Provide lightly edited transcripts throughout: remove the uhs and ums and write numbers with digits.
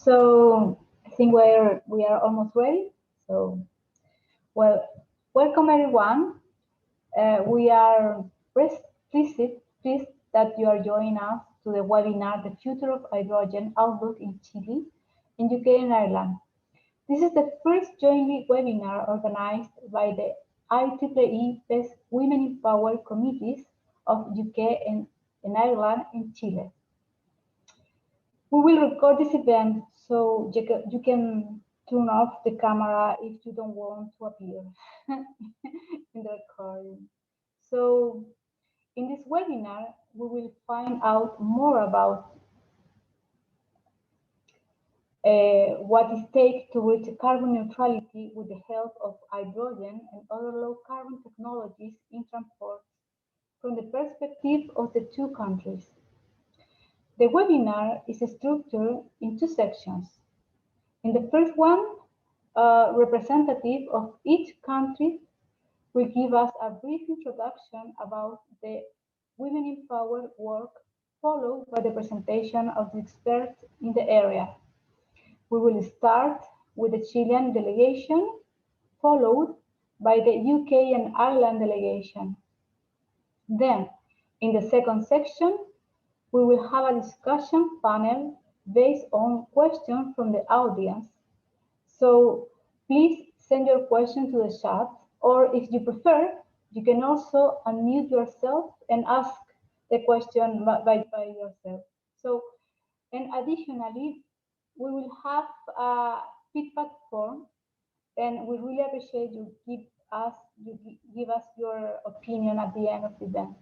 So I think we are almost ready. So, well, welcome everyone. We are pleased that you are joining us to the webinar, The Future of Hydrogen Outlook in Chile, in UK and Ireland. This is the first joint webinar organized by the IEEE PES Women in Power committees of UK and Ireland in Chile. We will record this event so you can turn off the camera if you don't want to appear in the recording. So in this webinar, we will find out more about what it takes to reach carbon neutrality with the help of hydrogen and other low carbon technologies in transport from the perspective of the two countries. The webinar is structured in two sections. In the first one, a representative of each country will give us a brief introduction about the Women in Power work, followed by the presentation of the experts in the area. We will start with the Chilean delegation, followed by the UK and Ireland delegation. Then, in the second section, we will have a discussion panel based on questions from the audience. So please send your question to the chat, or if you prefer, you can also unmute yourself and ask the question by yourself. So, and additionally, we will have a feedback form, and we really appreciate you give us your opinion at the end of the event.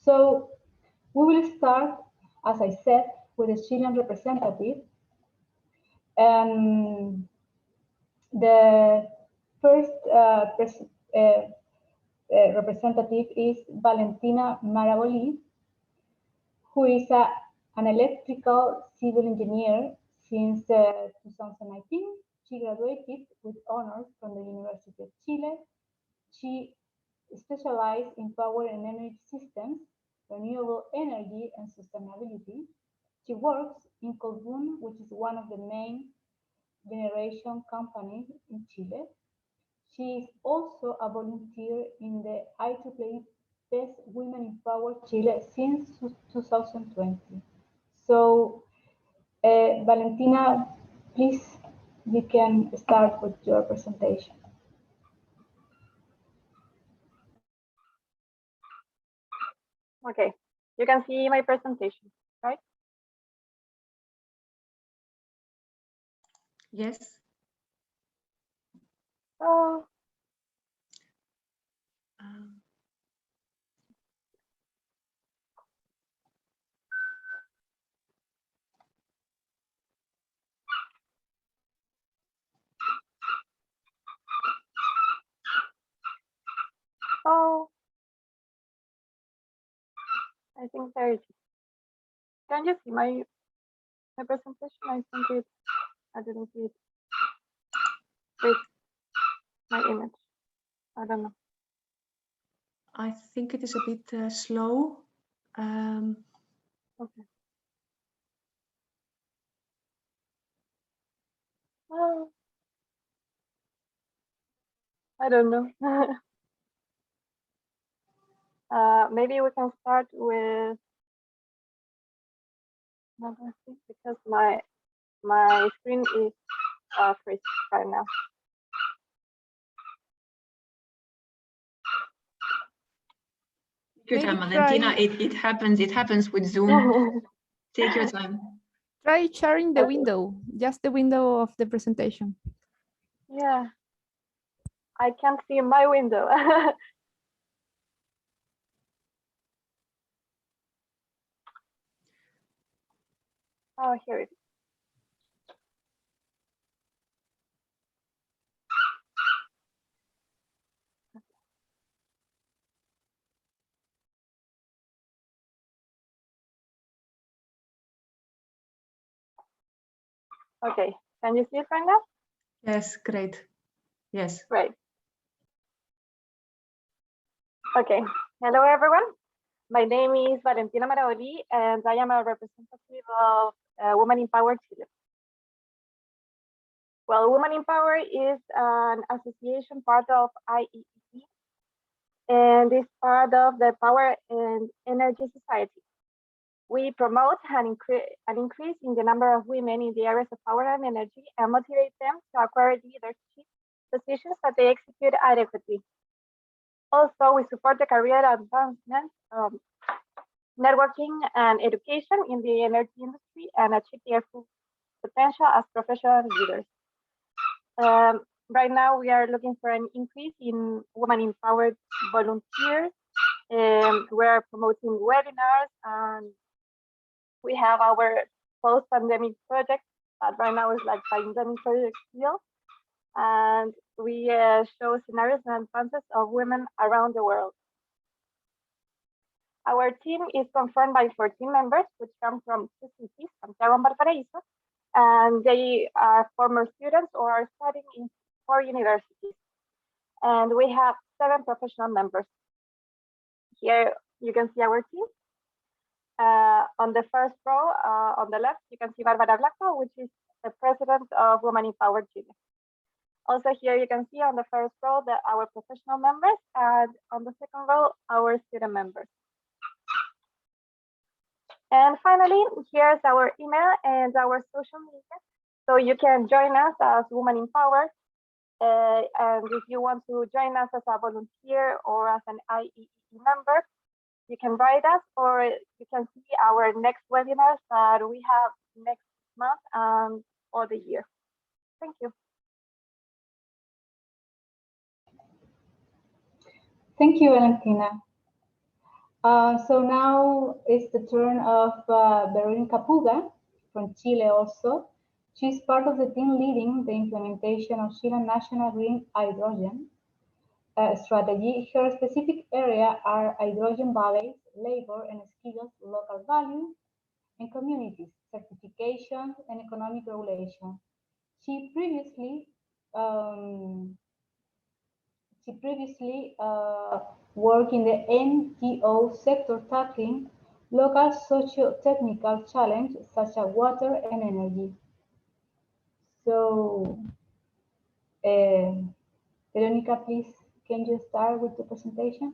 So we will start, as I said, with the Chilean representative. And the first representative is Valentina Maravoli, who is an electrical civil engineer since 2019. She graduated with honors from the University of Chile. She specialized in power and energy systems, renewable energy, and sustainability. She works in Colbún, which is one of the main generation companies in Chile. She is also a volunteer in the IEEE PES Women in Power Chile since 2020. So, Valentina, please, you can start with your presentation. Okay, you can see my presentation, right? Yes. Oh. Oh. I think there is. Can you see my presentation? I think I didn't see it. Wait, my image. I don't know. I think it is a bit slow. Okay. Oh. I don't know. Maybe we can start with another thing because my screen is freeze right now. Take your time, Valentina. It happens with Zoom. Take your time. Try sharing the window, just the window of the presentation. Yeah, I can't see my window. Oh, here it is. Okay, can you see it right now? Yes, great. Yes. Great. Okay, hello everyone. My name is Valentina Maravoli and I am a representative of Women in Power Chile. Well, Women in Power is an association part of IEEE, and is part of the Power and Energy Society. We promote an increase in the number of women in the areas of power and energy and motivate them to acquire leadership positions that they execute adequately. Also, we support the career advancement, networking, and education in the energy industry and achieve their full potential as professional leaders. Right now, we are looking for an increase in women empowered volunteers. We're promoting webinars, and we have our post-pandemic project that right now is like pandemic project still. And we show scenarios and advances of women around the world. Our team is confirmed by 14 members, which come from two cities, Santiago and Valparaíso, and they are former students or are studying in 4 universities. And we have 7 professional members. Here you can see our team. On the first row, on the left, you can see Barbara Blanco, which is the president of Women in Power Chile. Also here you can see on the first row our professional members, and on the second row, our student members. And finally, here's our email and our social media. So you can join us as Women in Power. And if you want to join us as a volunteer or as an IEEE member, you can write us, or you can see our next webinars that we have next month or the year. Thank you. Thank you, Valentina. So now it's the turn of Veronica Puga from Chile also. She's part of the team leading the implementation of Chilean National Green Hydrogen strategy. Her specific area are hydrogen valleys, labor and skills, local value, and communities, certification, and economic regulation. She previously worked in the NGO sector tackling local socio-technical challenges such as water and energy. So, Veronica, please, can you start with the presentation?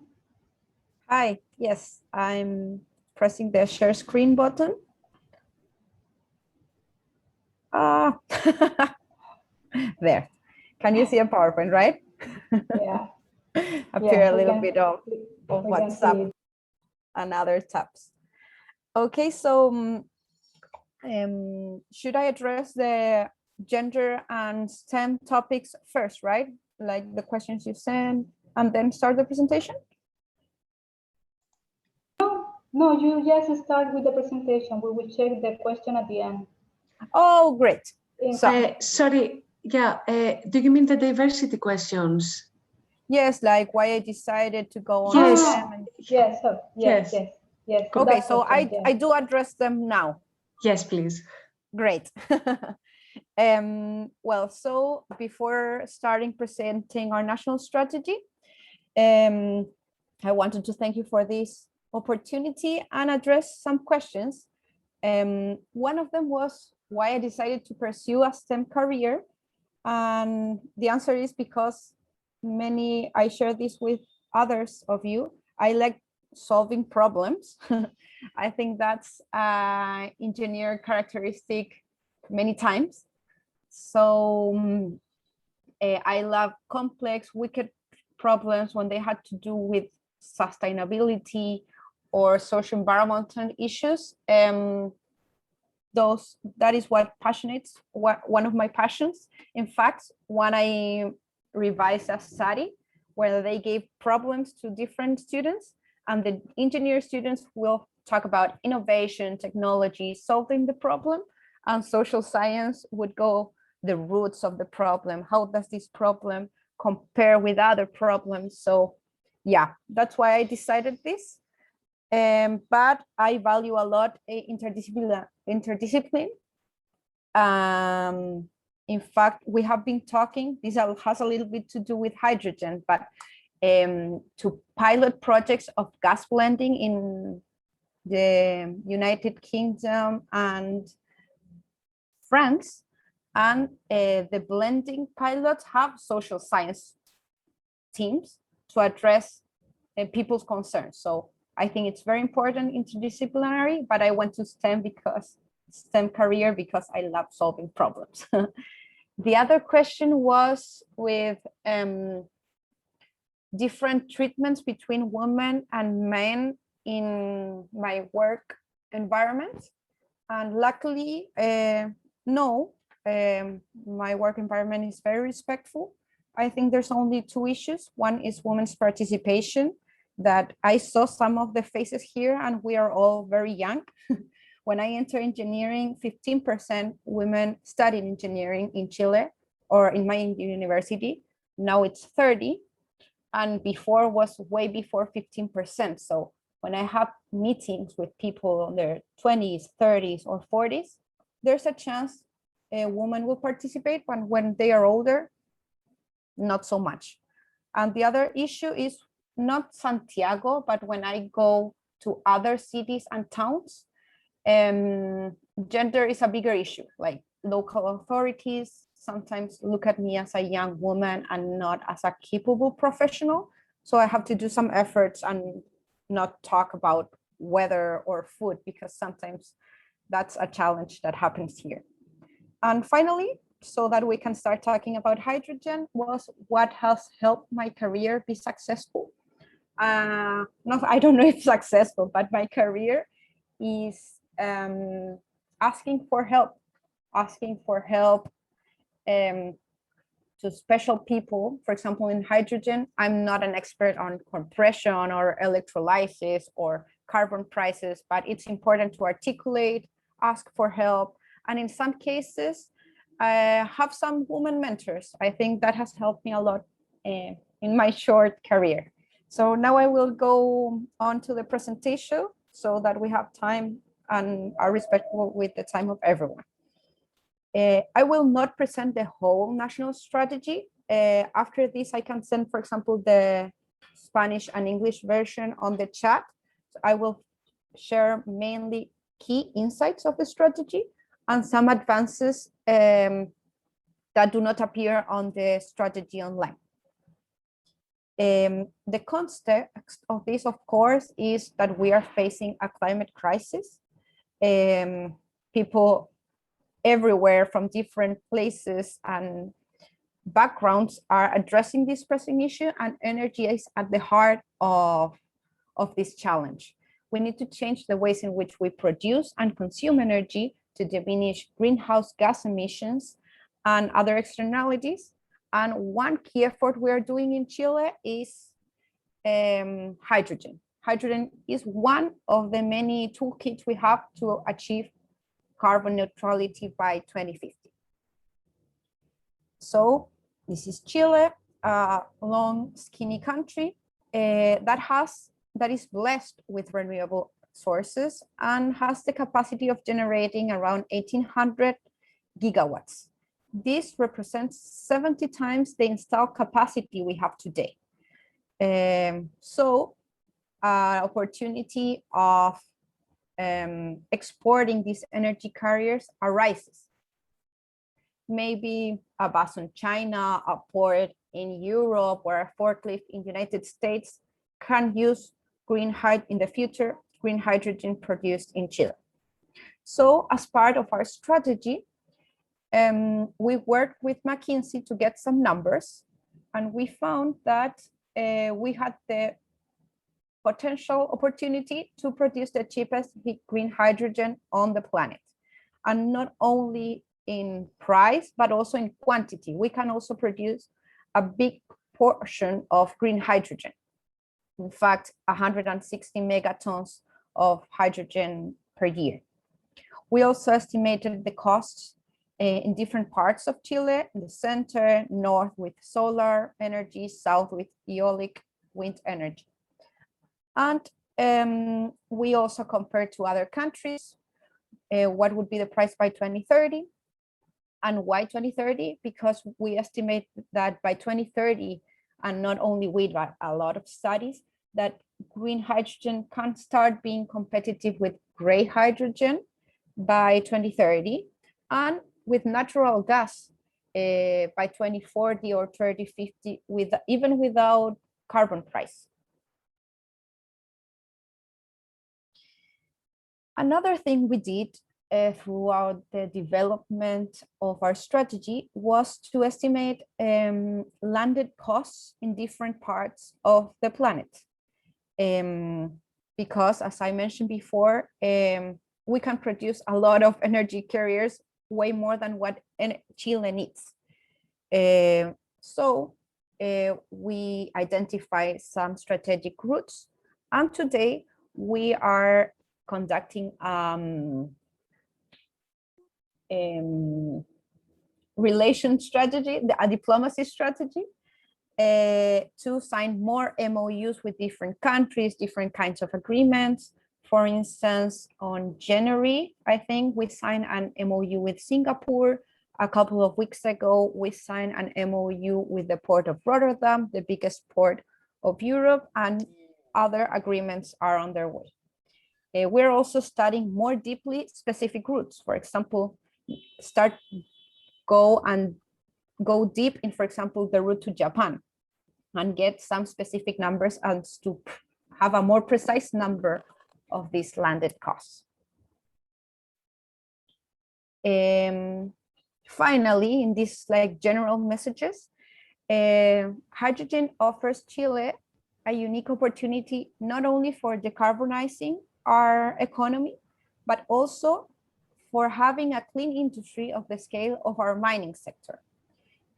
Hi, yes, I'm pressing the share screen button. There. Can you see a PowerPoint, right? Yeah. Appear Yeah, a little bit of WhatsApp and other tabs. Okay, so should I address the gender and STEM topics first, right? Like the questions you sent, and then start the presentation? No, you just start with the presentation. We will check the question at the end. Oh, great. Sorry, yeah, do you mean the diversity questions? Yes, like why I decided to go on. Yes. Yes. Okay, so I do address them now. Yes, please. Great. Well, so before starting presenting our national strategy, I wanted to thank you for this opportunity and address some questions. One of them was why I decided to pursue a STEM career. And the answer is because I share this with others of you. I like solving problems. I think that's an engineer characteristic many times. So I love complex, wicked problems when they had to do with sustainability or social environmental issues. That is what one of my passions. In fact, when I revised a study where they gave problems to different students, and the engineer students will talk about innovation, technology, solving the problem, and social science would go the roots of the problem. How does this problem compare with other problems? So yeah, that's why I decided this. But I value a lot interdiscipline. In fact, we have been talking, this has a little bit to do with hydrogen, but to pilot projects of gas blending in the United Kingdom and France. And the blending pilots have social science teams to address people's concerns. So I think it's very important interdisciplinary, but I went to STEM career because I love solving problems. The other question was with different treatments between women and men in my work environment. And luckily, no, my work environment is very respectful. I think there's only two issues. One is women's participation, that I saw some of the faces here and we are all very young. When I entered engineering, 15% women studied engineering in Chile or in my university. Now it's 30, and before was way before 15%. So when I have meetings with people in their 20s, 30s, or 40s, there's a chance a woman will participate, but when they are older, not so much. And the other issue is not Santiago, but when I go to other cities and towns, gender is a bigger issue. Like local authorities sometimes look at me as a young woman and not as a capable professional. So I have to do some efforts and not talk about weather or food, because sometimes that's a challenge that happens here. And finally, so that we can start talking about hydrogen, was what has helped my career be successful. No, I don't know if successful, but my career is asking for help to special people. For example, in hydrogen, I'm not an expert on compression or electrolysis or carbon prices, but it's important to articulate, ask for help. And in some cases, I have some women mentors. I think that has helped me a lot in my short career. So now I will go on to the presentation so that we have time and are respectful with the time of everyone. I will not present the whole national strategy. After this, I can send, for example, the Spanish and English version on the chat. So I will share mainly key insights of the strategy and some advances that do not appear on the strategy online. The context of this, of course, is that we are facing a climate crisis. People everywhere from different places and backgrounds are addressing this pressing issue, and energy is at the heart of this challenge. We need to change the ways in which we produce and consume energy to diminish greenhouse gas emissions and other externalities. And one key effort we are doing in Chile is hydrogen. Hydrogen is one of the many toolkits we have to achieve carbon neutrality by 2050. So this is Chile, a long, skinny country that is blessed with renewable sources and has the capacity of generating around 1,800 gigawatts. This represents 70 times the installed capacity we have today. So opportunity of exporting these energy carriers arises. Maybe a bus in China, a port in Europe, or a forklift in the United States can use in the future, green hydrogen produced in Chile. So as part of our strategy, we worked with McKinsey to get some numbers, and we found that we had the potential opportunity to produce the cheapest green hydrogen on the planet. And not only in price, but also in quantity. We can also produce a big portion of green hydrogen. In fact, 160 megatons of hydrogen per year. We also estimated the costs in different parts of Chile, in the center, north with solar energy, south with eolic wind energy. And we also compared to other countries, what would be the price by 2030. And why 2030? Because we estimate that by 2030, and not only we, but a lot of studies, that green hydrogen can start being competitive with gray hydrogen by 2030. And with natural gas by 2040 or 3050, even without carbon price. Another thing we did throughout the development of our strategy was to estimate landed costs in different parts of the planet. Because, as I mentioned before, we can produce a lot of energy carriers, way more than what Chile needs. So we identify some strategic routes, and today we are conducting relation strategy, a diplomacy strategy, to sign more MOUs with different countries, different kinds of agreements. For instance, on January, I think we signed an MOU with Singapore. A couple of weeks ago, we signed an MOU with the Port of Rotterdam, the biggest port of Europe, and other agreements are on their way. We're also studying more deeply specific routes. For example, go deep in, for example, the route to Japan, and get some specific numbers and to have a more precise number of these landed costs. Finally, in these general messages, hydrogen offers Chile a unique opportunity, not only for decarbonizing our economy, but also for having a clean industry of the scale of our mining sector.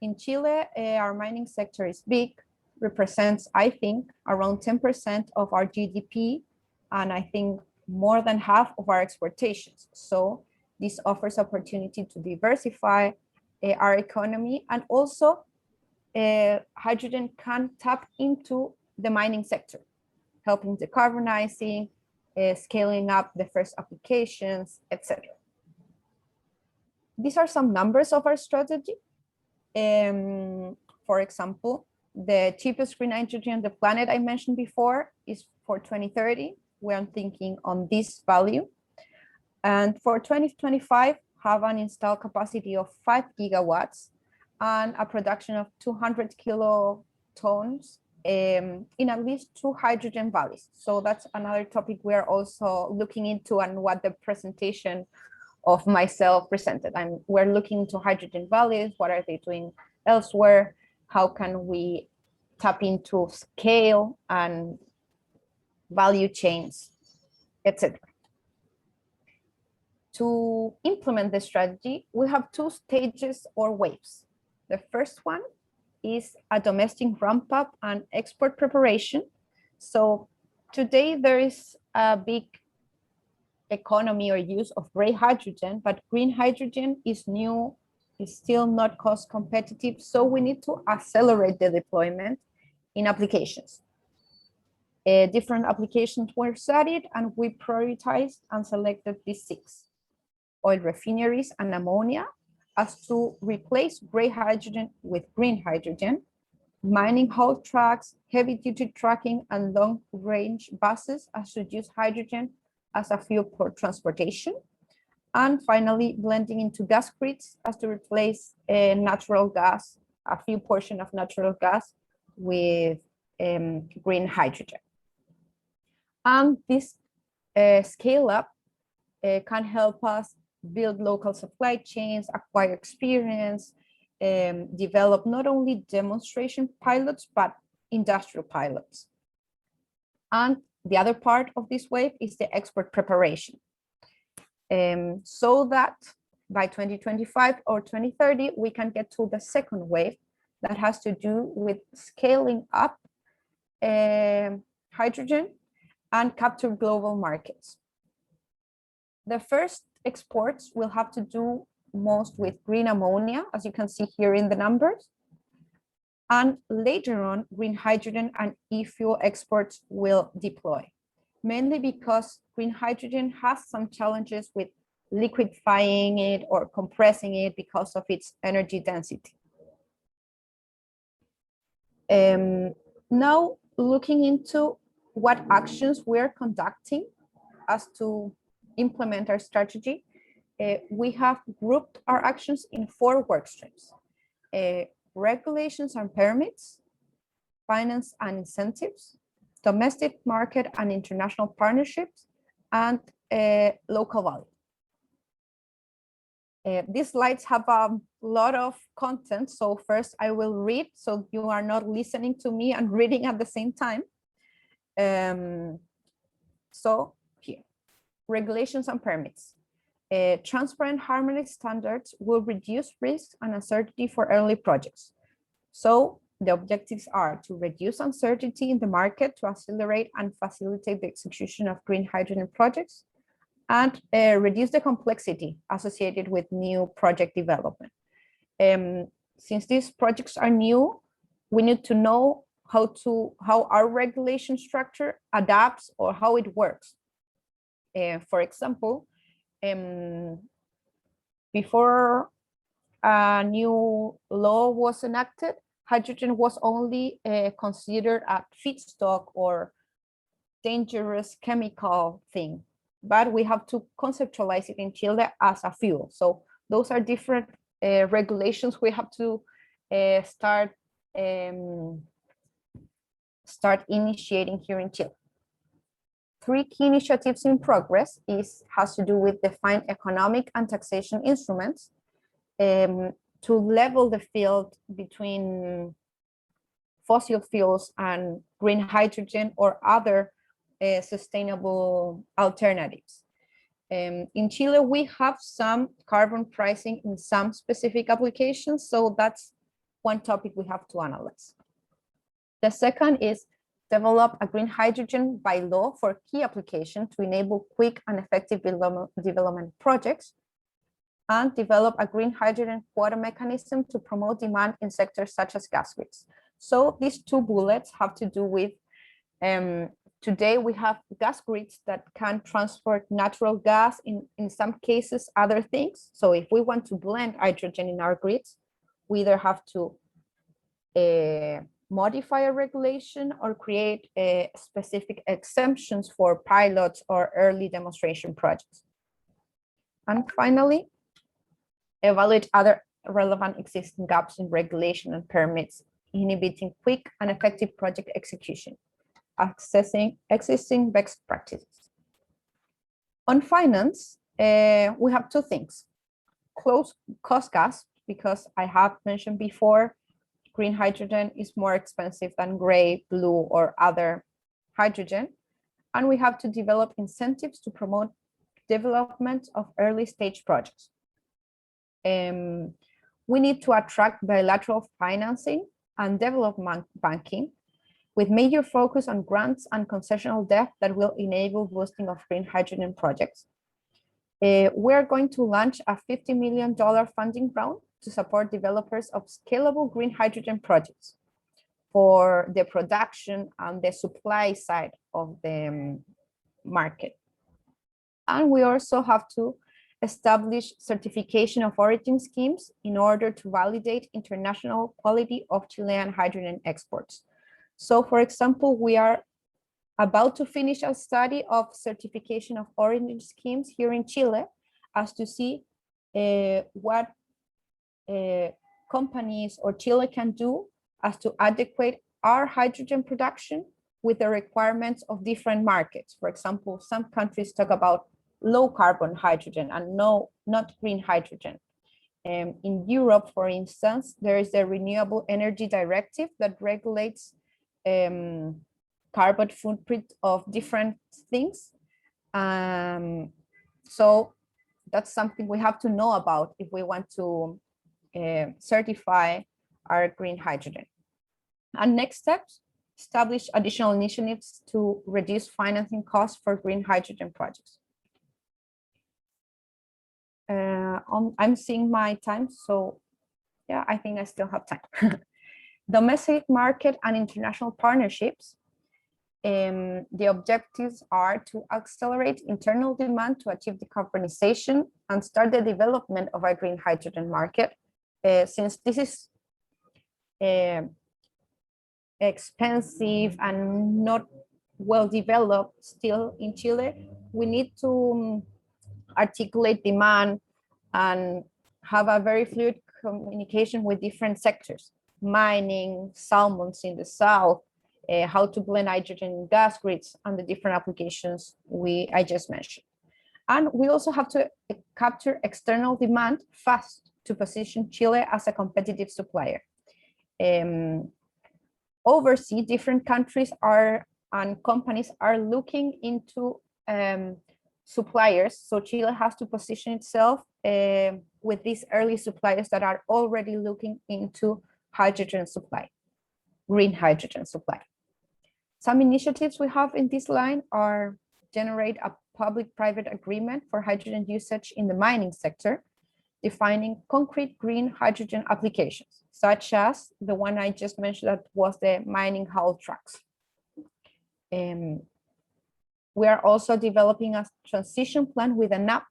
In Chile, our mining sector is big, represents, I think, around 10% of our GDP, and I think more than half of our exportations. So this offers opportunity to diversify our economy, and also hydrogen can tap into the mining sector, helping decarbonizing, scaling up the first applications, etc. These are some numbers of our strategy. For example, the cheapest green hydrogen on the planet I mentioned before is for 2030. We are thinking on this value. And for 2025, have an installed capacity of 5 gigawatts and a production of 200 kilotons in at least 2 hydrogen valleys. So that's another topic we are also looking into, and what the presentation of myself presented. And we're looking into hydrogen valleys. What are they doing elsewhere? How can we tap into scale and value chains, etc. To implement the strategy, we have 2 stages or waves. The first one is a domestic ramp up and export preparation. So today there is a big economy or use of gray hydrogen, but green hydrogen is new, is still not cost competitive. So we need to accelerate the deployment in applications. Different applications were studied, and we prioritized and selected these 6: oil refineries and ammonia, as to replace gray hydrogen with green hydrogen, mining haul trucks, heavy duty trucking, and long range buses, as to use hydrogen as a fuel for transportation. And finally, blending into gas grids, as to replace natural gas, a few portion of natural gas, with green hydrogen. And this scale up can help us build local supply chains, acquire experience, develop not only demonstration pilots, but industrial pilots. And the other part of this wave is the export preparation. So that by 2025 or 2030, we can get to the second wave that has to do with scaling up hydrogen and capture global markets. The first exports will have to do most with green ammonia, as you can see here in the numbers. And later on, green hydrogen and e-fuel exports will deploy, mainly because green hydrogen has some challenges with liquefying it or compressing it because of its energy density. Now, looking into what actions we're conducting as to implement our strategy, we have grouped our actions in 4 work streams: regulations and permits, finance and incentives, domestic market and international partnerships, and local value. These slides have a lot of content, so first I will read so you are not listening to me and reading at the same time. So here, regulations and permits. Transparent harmonized standards will reduce risk and uncertainty for early projects. So the objectives are to reduce uncertainty in the market, to accelerate and facilitate the execution of green hydrogen projects, and reduce the complexity associated with new project development. Since these projects are new, we need to know how our regulation structure adapts or how it works. For example, before a new law was enacted, hydrogen was only considered a feedstock or dangerous chemical thing, but we have to conceptualize it in Chile as a fuel. So those are different regulations we have to start initiating here in Chile. 3 key initiatives in progress has to do with defined economic and taxation instruments to level the field between fossil fuels and green hydrogen or other sustainable alternatives. In Chile, we have some carbon pricing in some specific applications, so that's one topic we have to analyze. The second is develop a green hydrogen by law for key application to enable quick and effective development projects, and develop a green hydrogen quota mechanism to promote demand in sectors such as gas grids. So these 2 bullets have to do with today we have gas grids that can transport natural gas, in some cases other things. So if we want to blend hydrogen in our grids, we either have to modify a regulation or create specific exemptions for pilots or early demonstration projects. And finally, evaluate other relevant existing gaps in regulation and permits, inhibiting quick and effective project execution, accessing existing best practices. On finance, we have 2 things: close cost gas, because I have mentioned before, green hydrogen is more expensive than gray, blue, or other hydrogen. And we have to develop incentives to promote development of early stage projects. We need to attract bilateral financing and development banking with major focus on grants and concessional debt that will enable boosting of green hydrogen projects. We're going to launch a $50 million funding round to support developers of scalable green hydrogen projects for the production and the supply side of the market. And we also have to establish certification of origin schemes in order to validate international quality of Chilean hydrogen exports. So for example, we are about to finish a study of certification of origin schemes here in Chile as to see what companies or Chile can do as to adequate our hydrogen production with the requirements of different markets. For example, some countries talk about low carbon hydrogen and not green hydrogen. In Europe, for instance, there is the Renewable Energy Directive that regulates carbon footprint of different things. So that's something we have to know about if we want to certify our green hydrogen. And next steps, establish additional initiatives to reduce financing costs for green hydrogen projects. I'm seeing my time, so yeah, I think I still have time. Domestic market and international partnerships. The objectives are to accelerate internal demand to achieve decarbonization and start the development of a green hydrogen market. Since this is expensive and not well developed still in Chile, we need to articulate demand and have a very fluid communication with different sectors, mining, salmons in the south, how to blend hydrogen in gas grids, and the different applications I just mentioned. And we also have to capture external demand fast to position Chile as a competitive supplier. Overseas, different countries and companies are looking into suppliers. So Chile has to position itself with these early suppliers that are already looking into hydrogen supply, green hydrogen supply. Some initiatives we have in this line are generate a public-private agreement for hydrogen usage in the mining sector, defining concrete green hydrogen applications, such as the one I just mentioned that was the mining haul trucks. We are also developing a transition plan with ANAP,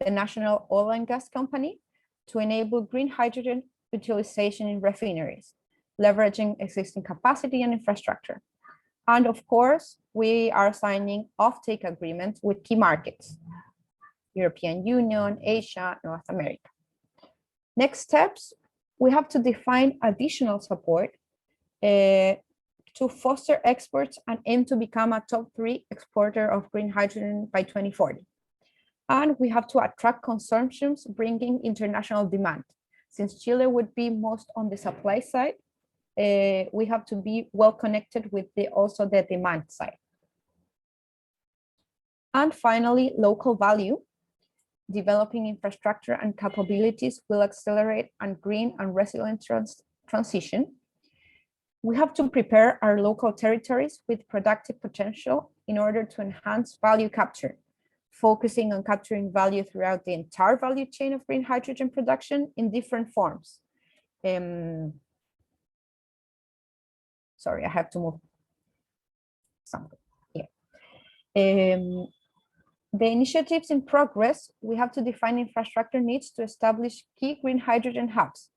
the National Oil and Gas Company, to enable green hydrogen utilization in refineries, leveraging existing capacity and infrastructure. And of course, we are signing offtake agreements with key markets, European Union, Asia, North America. Next steps, we have to define additional support to foster exports and aim to become a top 3 exporter of green hydrogen by 2040. And we have to attract consortiums bringing international demand. Since Chile would be most on the supply side, we have to be well connected with also the demand side. And finally, local value. Developing infrastructure and capabilities will accelerate a green and resilient transition. We have to prepare our local territories with productive potential in order to enhance value capture, focusing on capturing value throughout the entire value chain of green hydrogen production in different forms. Sorry, I have to move something here. The initiatives in progress, we have to define infrastructure needs to establish key green hydrogen hubs,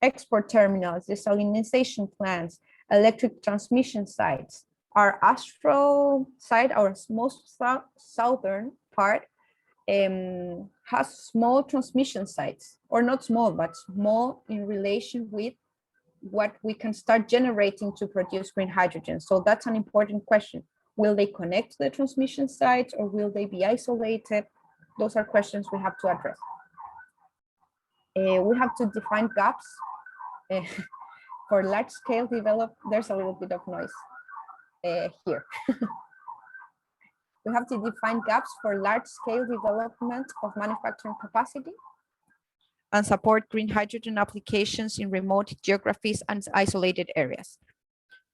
export terminals, desalination plants, electric transmission sites. Our Astro site, our most southern part, has small transmission sites, or not small, but small in relation with what we can start generating to produce green hydrogen. So that's an important question. Will they connect to the transmission sites or will they be isolated? Those are questions we have to address. We have to define gaps for large scale develop. There's a little bit of noise here. We have to define gaps for large scale development of manufacturing capacity and support green hydrogen applications in remote geographies and isolated areas.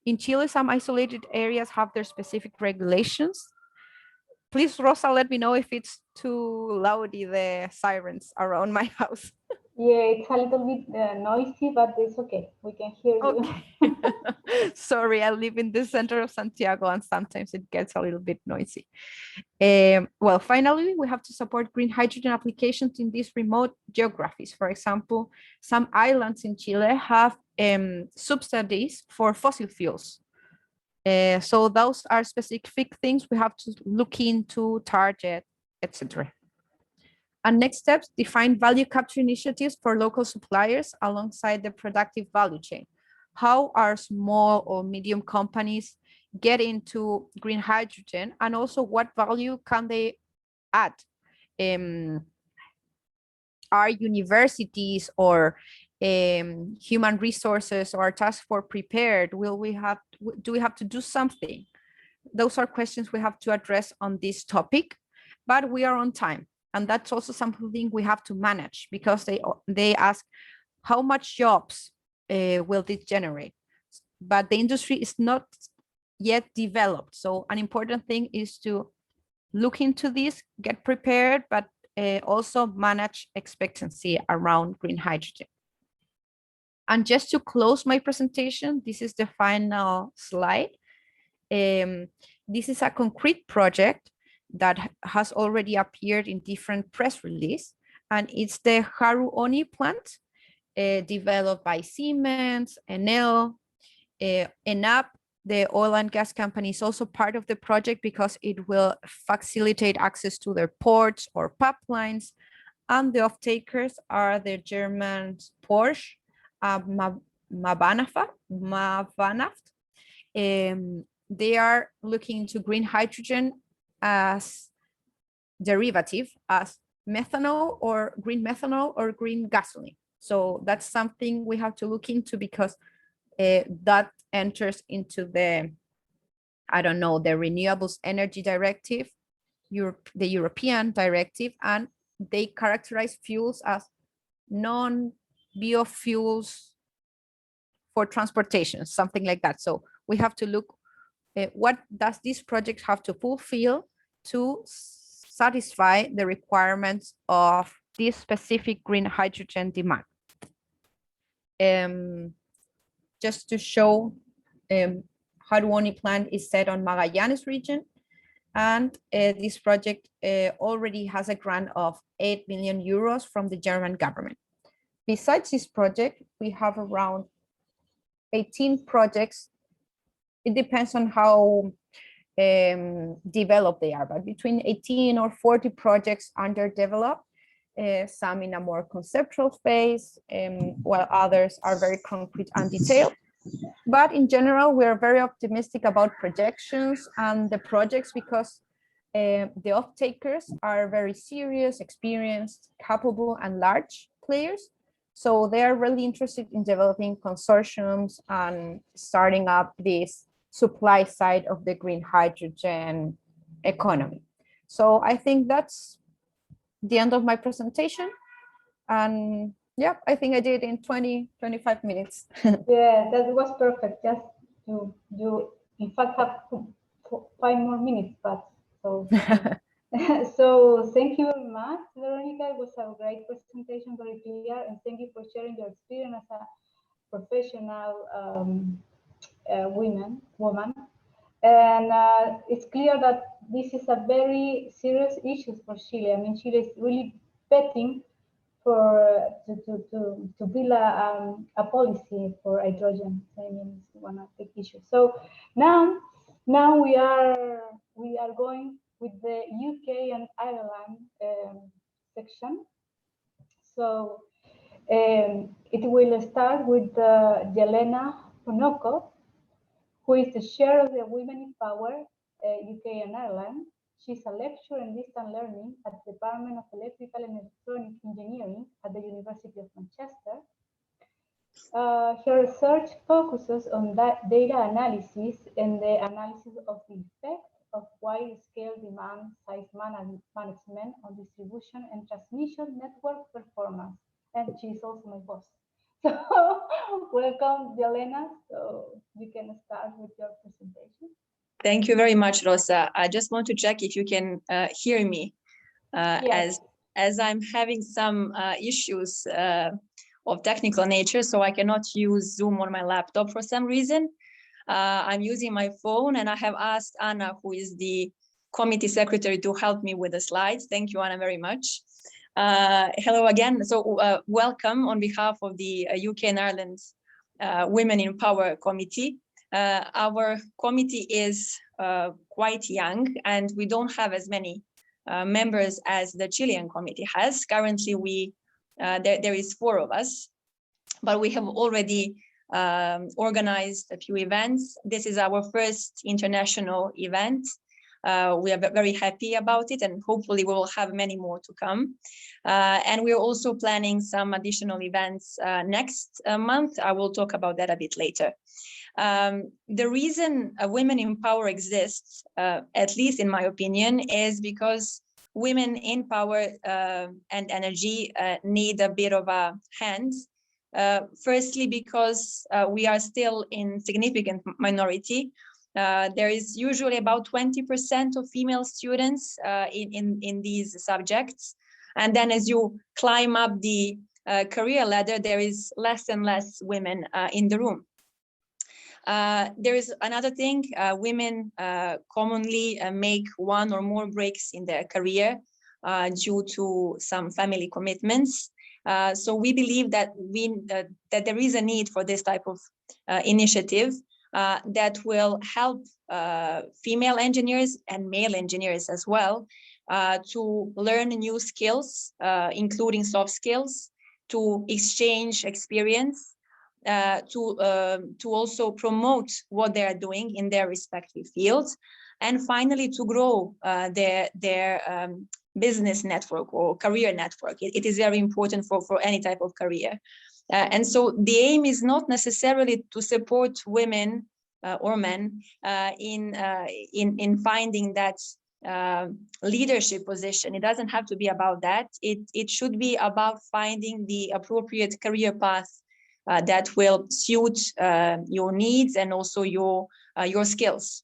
In Chile, some isolated areas have their specific regulations. Please, Rosa, let me know if it's too loudy, the sirens around my house. Yeah, it's a little bit noisy, but it's okay. We can hear you. Okay. Sorry, I live in the center of Santiago and sometimes it gets a little bit noisy. Well, finally, we have to support green hydrogen applications in these remote geographies. For example, some islands in Chile have subsidies for fossil fuels. So those are specific things we have to look into, target, etc. And next steps, define value capture initiatives for local suppliers alongside the productive value chain. How are small or medium companies get into green hydrogen, and also what value can they add? Are universities or human resources or task force prepared? Do we have to do something? Those are questions we have to address on this topic, but we are on time. And that's also something we have to manage, because they ask how much jobs will this generate? But the industry is not yet developed. So an important thing is to look into this, get prepared, but also manage expectancy around green hydrogen. And just to close my presentation, this is the final slide. This is a concrete project that has already appeared in different press releases, and it's the Haru-Oni plant developed by Siemens, Enel, ENAP. The oil and gas company is also part of the project because it will facilitate access to their ports or pipelines and the off-takers are the German Porsche, Mavanaft. They are looking into green hydrogen as derivative, as methanol or green gasoline. So that's something we have to look into, because that enters into the, I don't know, the Renewables Energy Directive, the European directive, and they characterize fuels as non-biofuels for transportation, something like that. So we have to look at what does this project have to fulfill to satisfy the requirements of this specific green hydrogen demand. Just to show, Haruoni plant is set on Magallanes region, and this project already has a grant of 8 million euros from the German government. Besides this project, we have around 18 projects. It depends on how developed they are, but between 18 or 40 projects under developed, some in a more conceptual phase, while others are very concrete and detailed. But in general, we are very optimistic about projections and the projects, because the off-takers are very serious, experienced, capable, and large players. So they are really interested in developing consortiums and starting up this supply side of the green hydrogen economy. So I think that's the end of my presentation. And yeah, I think I did it in 20-25 minutes. Yeah, that was perfect. Just you in fact have 5 more minutes, but so so thank you very much, Veronica. It was a great presentation, very clear, and thank you for sharing your experience as a professional woman. And it's clear that this is a very serious issue for Chile. I mean, Chile is really betting for to build a policy for hydrogen. I mean, it's one of the issues. So now we are going with the UK and Ireland section. So it will start with Jelena Ponoko, who is the chair of the Women in Power UK and Ireland. She's a lecturer in distant learning at the Department of Electrical and Electronic Engineering at the University of Manchester. Her research focuses on data analysis and the analysis of the effect of wide-scale demand-side management on distribution and transmission network performance. And she's also my boss. So welcome, Jelena. So you can start with your presentation. Thank you very much, Rosa. I just want to check if you can hear me, Yes. as I'm having some issues of technical nature, so I cannot use Zoom on my laptop for some reason. I'm using my phone, and I have asked Anna, who is the committee secretary, to help me with the slides. Thank you, Anna, very much. Hello again. So welcome on behalf of the UK and Ireland Women in Power Committee. Our committee is quite young, and we don't have as many members as the Chilean committee has. Currently, there is 4 of us, but we have already organized a few events. This is our first international event. We are very happy about it, and hopefully we will have many more to come. And we're also planning some additional events next month. I will talk about that a bit later. The reason Women in Power exists, at least in my opinion, is because women in power and energy need a bit of a hand. Firstly, because we are still in significant minority. There is usually about 20% of female students in these subjects. And then as you climb up the career ladder, there is less and less women in the room. There is another thing, women commonly make 1 or more breaks in their career due to some family commitments. So we believe that that there is a need for this type of initiative that will help female engineers and male engineers as well to learn new skills, including soft skills, to exchange experience, to also promote what they are doing in their respective fields, and finally to grow their business network or career network. It is very important for any type of career. And so the aim is not necessarily to support women or men in finding that leadership position. It doesn't have to be about that. It should be about finding the appropriate career path that will suit your needs and also your skills.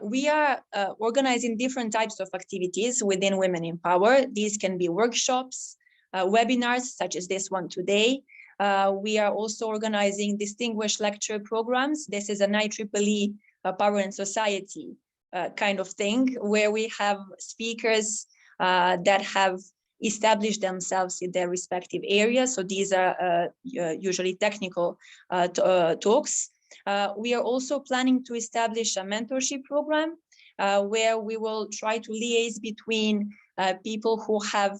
We are organizing different types of activities within Women in Power. These can be workshops, webinars such as this one today. We are also organizing distinguished lecture programs. This is an IEEE Power and Society kind of thing, where we have speakers that have established themselves in their respective areas. So these are usually technical talks. We are also planning to establish a mentorship program where we will try to liaise between people who have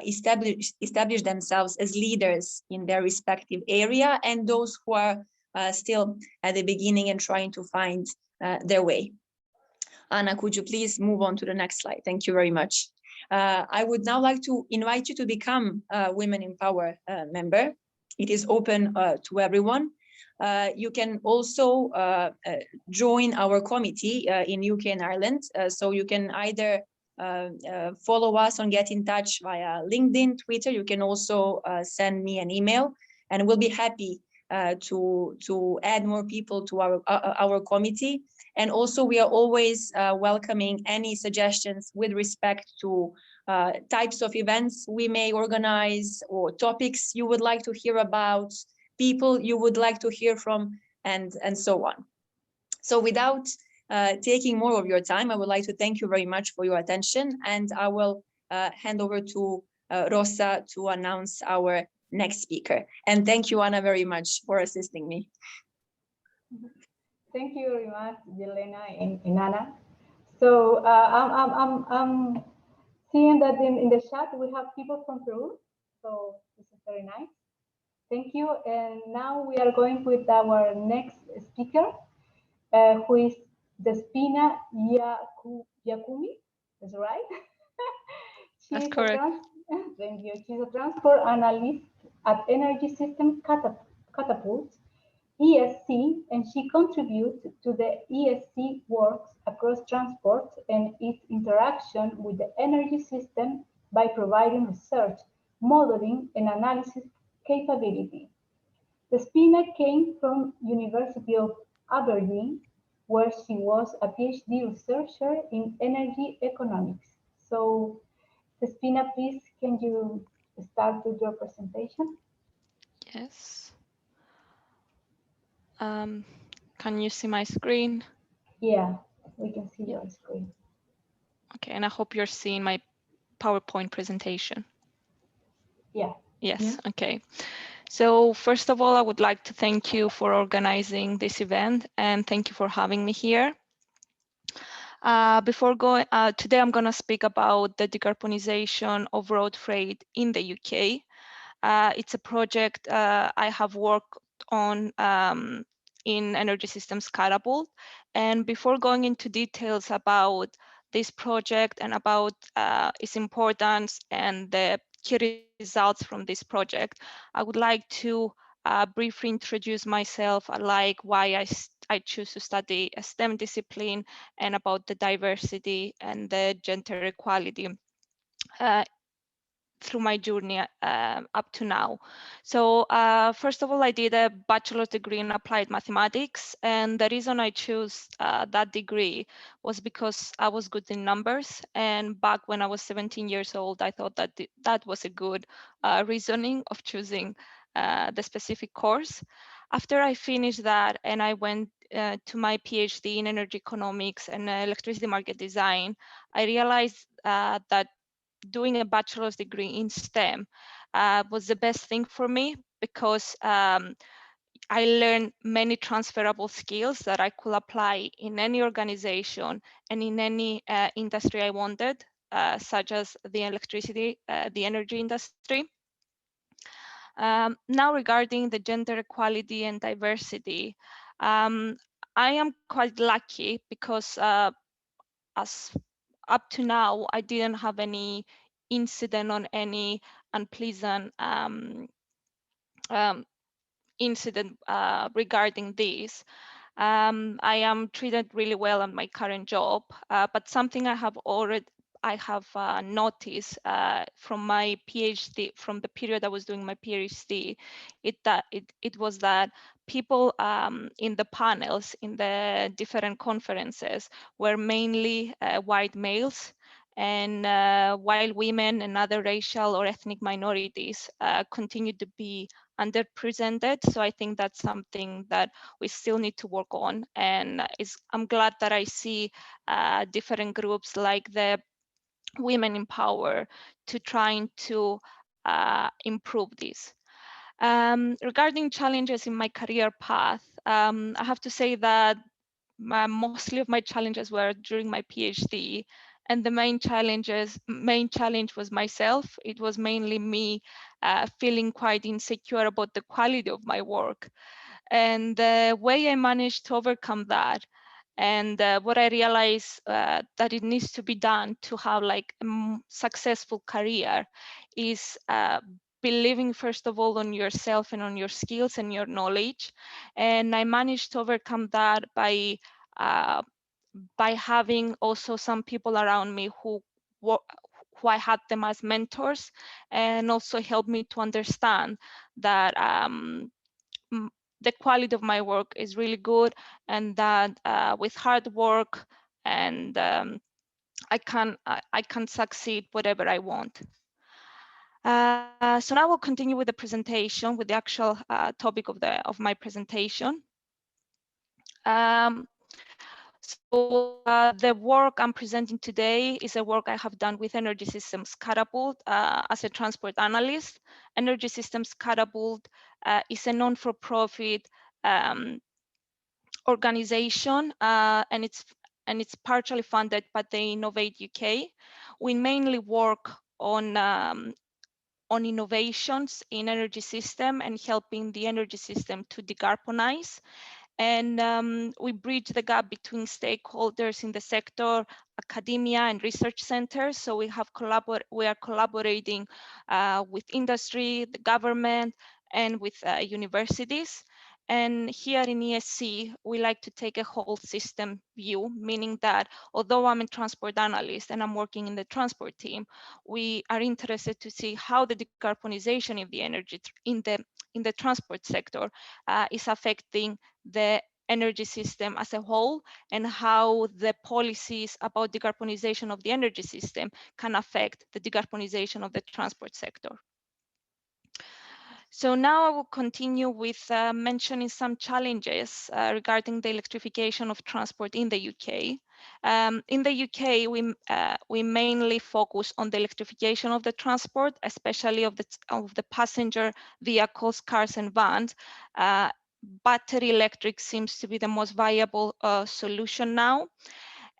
established themselves as leaders in their respective area and those who are still at the beginning and trying to find their way. Anna, could you please move on to the next slide? Thank you very much. I would now like to invite you to become a Women in Power member. It is open to everyone. You can also join our committee in UK and Ireland. So you can either follow us on Get in Touch via LinkedIn, Twitter. You can also send me an email, and we'll be happy to add more people to our committee. And also we are always welcoming any suggestions with respect to types of events we may organize, or topics you would like to hear about, people you would like to hear from, and so on. So without taking more of your time, I would like to thank you very much for your attention, and I will hand over to Rosa to announce our next speaker. And thank you, Anna, very much for assisting me. Thank you very much, Yelena and Anna. So I'm seeing that in the chat we have people from Peru, so this is very nice. Thank you. And now we are going with our next speaker, who is Despina Yakumi. That's right. That's correct. Thank you. She's a transport analyst at Energy System Catapult, ESC, and she contributes to the ESC works across transport and its interaction with the energy system by providing research, modeling, and analysis capability. Despina came from University of Aberdeen, where she was a PhD researcher in energy economics. So, Despina, please, can you start with your presentation? Yes. Can you see my screen? Yeah, we can see your screen. Okay, and I hope you're seeing my PowerPoint presentation. Yeah. Yes, Yeah. okay. So first of all, I would like to thank you for organizing this event, and thank you for having me here. Today I'm going to speak about the decarbonization of road freight in the UK. It's a project I have worked on in Energy Systems Catapult. And before going into details about this project and about its importance and the key results from this project, I would like to briefly introduce myself, like why I choose to study a STEM discipline, and about the diversity and the gender equality through my journey up to now. So first of all, I did a bachelor's degree in applied mathematics, and the reason I chose that degree was because I was good in numbers, and back when I was 17 years old, I thought that that was a good reasoning of choosing the specific course. After I finished that and I went to my PhD in energy economics and electricity market design, I realized that doing a bachelor's degree in STEM was the best thing for me, because I learned many transferable skills that I could apply in any organization and in any industry I wanted, such as the energy industry. Now regarding the gender equality and diversity, I am quite lucky because as up to now, I didn't have any incident on any unpleasant incident regarding this. I am treated really well on my current job, but something I have noticed from my PhD, from the period I was doing my PhD, it was that people in the panels, in the different conferences, were mainly white males, and while women and other racial or ethnic minorities continue to be underrepresented. So I think that's something that we still need to work on. And I'm glad that I see different groups like the Women in Power to trying to improve this. Regarding challenges in my career path, I have to say that mostly of my challenges were during my PhD, and the main challenge was myself. It was mainly me feeling quite insecure about the quality of my work. And the way I managed to overcome that, and what I realized that it needs to be done to have like a successful career is believing first of all on yourself and on your skills and your knowledge. And I managed to overcome that by having also some people around me who I had them as mentors, and also helped me to understand that the quality of my work is really good, and that with hard work and I can succeed whatever I want. So now we'll continue with the presentation, with the actual topic of my presentation. The work I'm presenting today is a work I have done with Energy Systems Catapult as a transport analyst. Energy Systems Catapult is a non-for-profit organization, and it's partially funded by the Innovate UK. We mainly work on innovations in energy system and helping the energy system to decarbonize. And we bridge the gap between stakeholders in the sector, academia, and research centers. So we are collaborating with industry, the government, and with universities. And here in ESC, we like to take a whole system view, meaning that although I'm a transport analyst and I'm working in the transport team, we are interested to see how the decarbonization in the energy in the transport sector is affecting the energy system as a whole, and how the policies about decarbonization of the energy system can affect the decarbonization of the transport sector. So now I will continue with mentioning some challenges regarding the electrification of transport in the UK. In the UK, we mainly focus on the electrification of the transport, especially of the passenger vehicles, cars and vans. Battery electric seems to be the most viable solution now.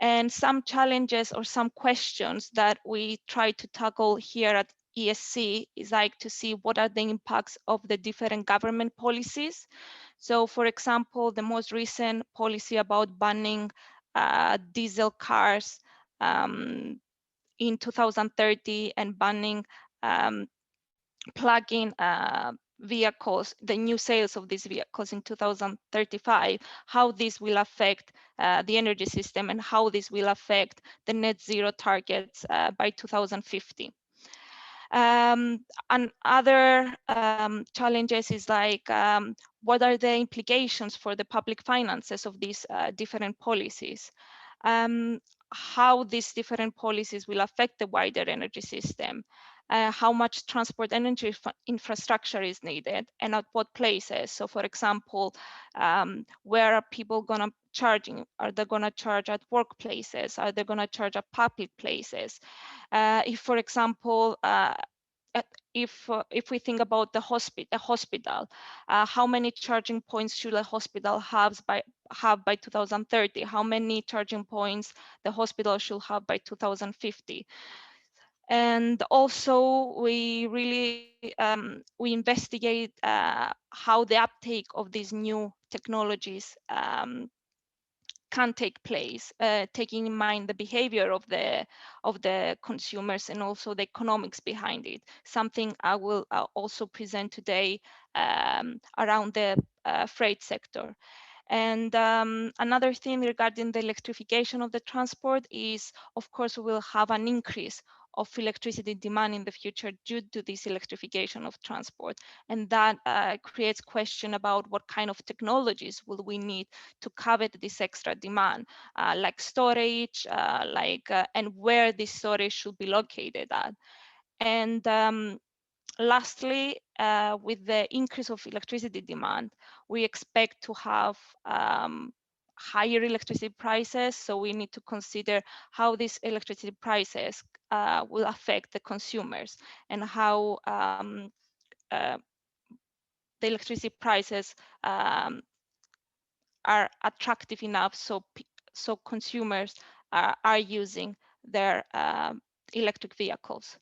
And some challenges or some questions that we try to tackle here at ESC is like to see what are the impacts of the different government policies. So for example, the most recent policy about banning diesel cars in 2030 and banning plug-in vehicles, the new sales of these vehicles in 2035, how this will affect the energy system and how this will affect the net zero targets by 2050. And other challenges is like, what are the implications for the public finances of these different policies? How these different policies will affect the wider energy system, how much transport energy infrastructure is needed, and at what places. So for example, where are people gonna charging? Are they gonna charge at workplaces? Are they gonna charge at public places? If, for example, if we think about a hospital, how many charging points should a hospital have by 2030? How many charging points the hospital should have by 2050? And also, we really we investigate how the uptake of these new technologies can take place, taking in mind the behavior of the consumers and also the economics behind it. Something I will also present today around the freight sector. And another thing regarding the electrification of the transport is, of course, we will have an increase of electricity demand in the future due to this electrification of transport. And that creates question about what kind of technologies will we need to cover this extra demand, like storage, and where this storage should be located at. And lastly, with the increase of electricity demand, we expect to have higher electricity prices. So we need to consider how these electricity prices will affect the consumers and how the electricity prices are attractive enough so consumers are using their electric vehicles.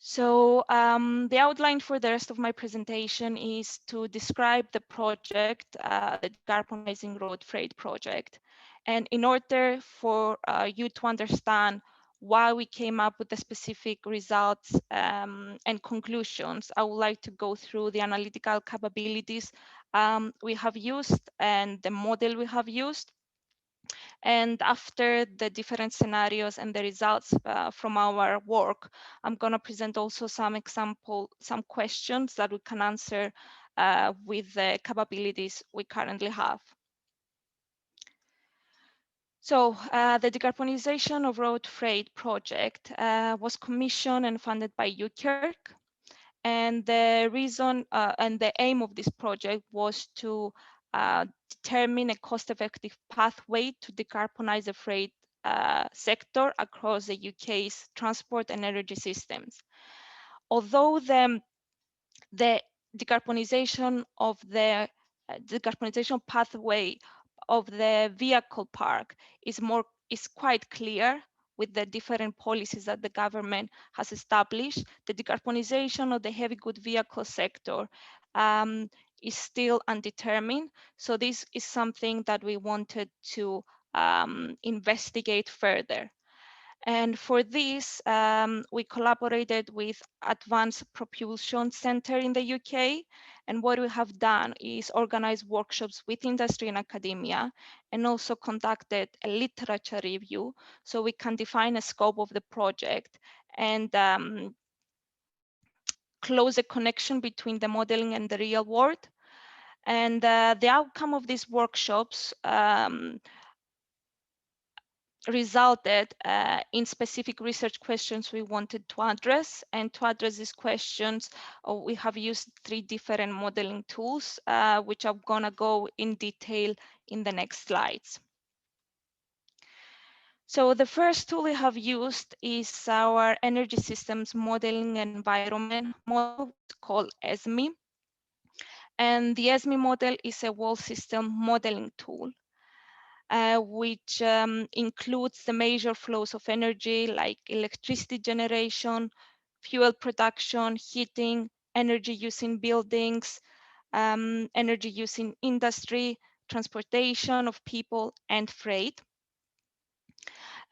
So the outline for the rest of my presentation is to describe the project, the Decarbonizing Road Freight project. And in order for you to understand why we came up with the specific results and conclusions, I would like to go through the analytical capabilities we have used and the model we have used. And after the different scenarios and the results from our work, I'm going to present also some questions that we can answer with the capabilities we currently have. So the Decarbonization of Road Freight project was commissioned and funded by UK&RI. And the reason and the aim of this project was to determine a cost-effective pathway to decarbonize the freight sector across the UK's transport and energy systems. Although the decarbonization of the decarbonization pathway of the vehicle park is quite clear with the different policies that the government has established, the decarbonization of the heavy goods vehicle sector is still undetermined. So this is something that we wanted to investigate further. And for this, we collaborated with Advanced Propulsion Center in the UK. And what we have done is organize workshops with industry and academia, and also conducted a literature review so we can define a scope of the project and close a connection between the modeling and the real world. And the outcome of these workshops resulted in specific research questions we wanted to address. And to address these questions, we have used 3 different modeling tools, which I'm gonna go in detail in the next slides. So the first tool we have used is our energy systems modeling environment model called ESME. And the ESME model is a world system modeling tool. Which includes the major flows of energy like electricity generation, fuel production, heating, energy use in buildings, energy use in industry, transportation of people, and freight.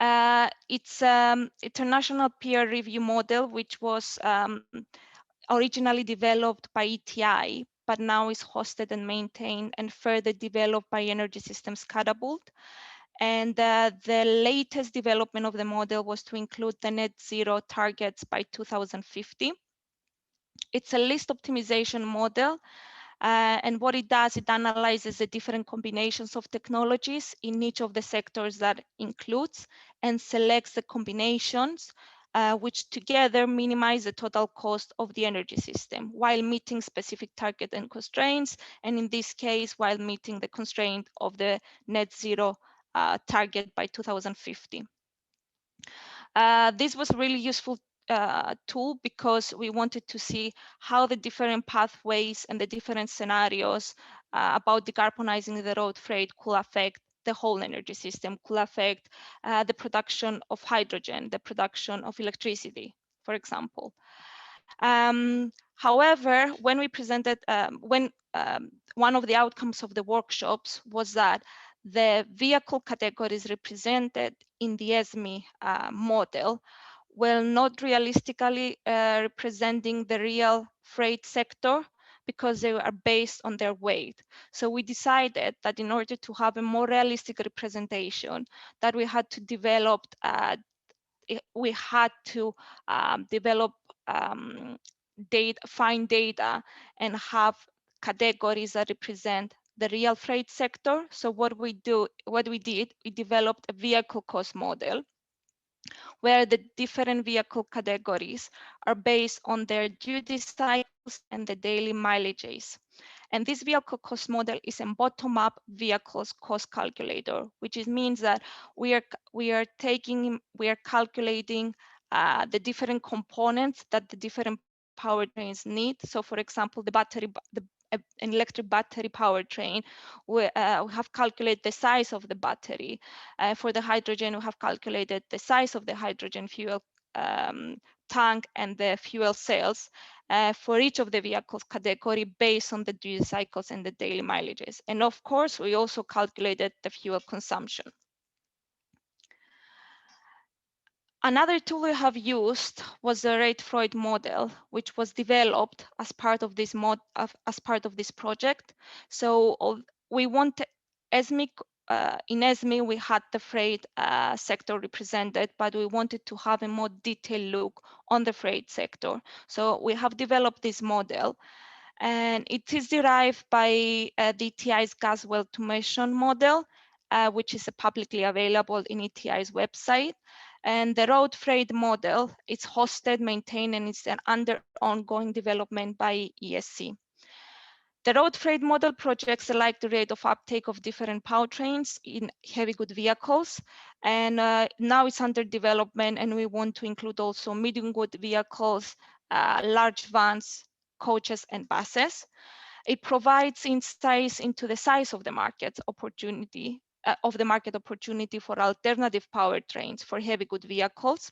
It's an international peer review model, which was originally developed by ETI, but now is hosted and maintained and further developed by Energy Systems Catapult. And the latest development of the model was to include the net zero targets by 2050. It's a list optimization model. And what it does, it analyzes the different combinations of technologies in each of the sectors that includes and selects the combinations which together minimize the total cost of the energy system while meeting specific target and constraints, and in this case, while meeting the constraint of the net zero target by 2050. This was really useful tool because we wanted to see how the different pathways and the different scenarios about decarbonizing the road freight could affect the whole energy system, could affect the production of hydrogen, the production of electricity, for example. However, when we presented, one of the outcomes of the workshops was that the vehicle categories represented in the ESME model were not realistically representing the real freight sector because they are based on their weight. So we decided that in order to have a more realistic representation, that we had to develop find data and have categories that represent the real freight sector. So what we did, we developed a vehicle cost model where the different vehicle categories are based on their duty cycles and the daily mileages. And this vehicle cost model is a bottom-up vehicles cost calculator, which means that we are calculating the different components that the different powertrains need. So, for example, an electric battery powertrain, we have calculated the size of the battery. For the hydrogen, we have calculated the size of the hydrogen fuel tank and the fuel cells for each of the vehicles category based on the duty cycles and the daily mileages. And of course, we also calculated the fuel consumption. Another tool we have used was the rate Freud model, which was developed as part of this project. So we want ESME. In ESME, we had the freight sector represented, but we wanted to have a more detailed look on the freight sector. So we have developed this model, and it is derived by the ETI's gas well to emission model, which is publicly available in ETI's website. And the road freight model is hosted, maintained, and it's under ongoing development by ESC. The road freight model projects select the rate of uptake of different powertrains in heavy good vehicles. And now it's under development, and we want to include also medium good vehicles, large vans, coaches, and buses. It provides insights into the size of the market opportunity for alternative powertrains for heavy good vehicles,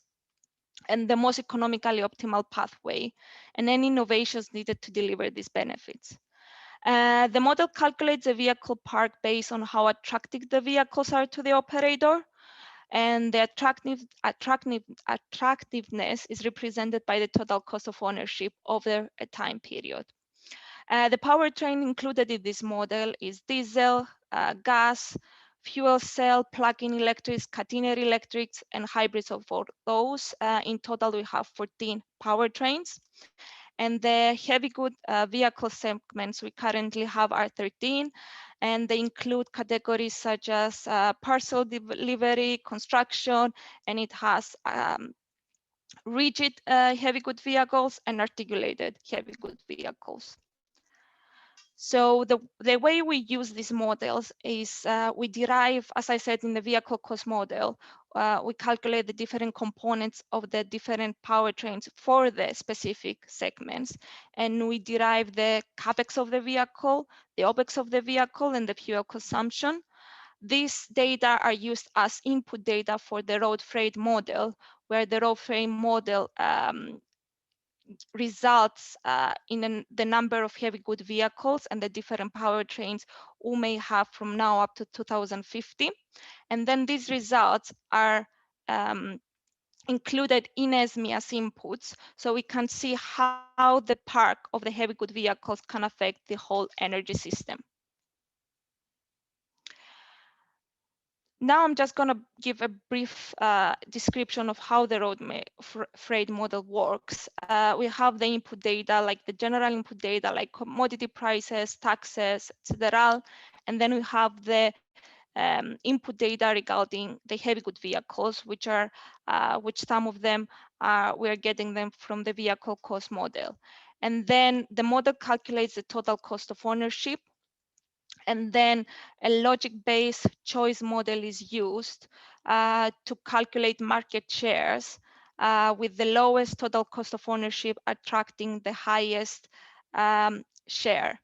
and the most economically optimal pathway, and any innovations needed to deliver these benefits. The model calculates the vehicle park based on how attractive the vehicles are to the operator, and the attractiveness is represented by the total cost of ownership over a time period. The powertrain included in this model is diesel, gas, fuel cell, plug-in electrics, catenary electrics, and hybrids of all those. In total, we have 14 powertrains. And the heavy good vehicle segments we currently have are 13, and they include categories such as parcel delivery, construction, and it has rigid heavy good vehicles and articulated heavy good vehicles. So the way we use these models is we derive, as I said, in the vehicle cost model, we calculate the different components of the different powertrains for the specific segments. And we derive the CapEx of the vehicle, the OpEx of the vehicle, and the fuel consumption. These data are used as input data for the road freight model, where the road freight model results in the number of heavy good vehicles and the different powertrains we may have from now up to 2050. And then these results are included in ESME as inputs, so we can see how the park of the heavy good vehicles can affect the whole energy system. Now I'm just going to give a brief description of how the road freight model works. We have the input data, like the general input data, like commodity prices, taxes, etc. And then we have the input data regarding the heavy good vehicles, which some of them we are getting them from the vehicle cost model. And then the model calculates the total cost of ownership. And then a logic-based choice model is used to calculate market shares with the lowest total cost of ownership attracting the highest share.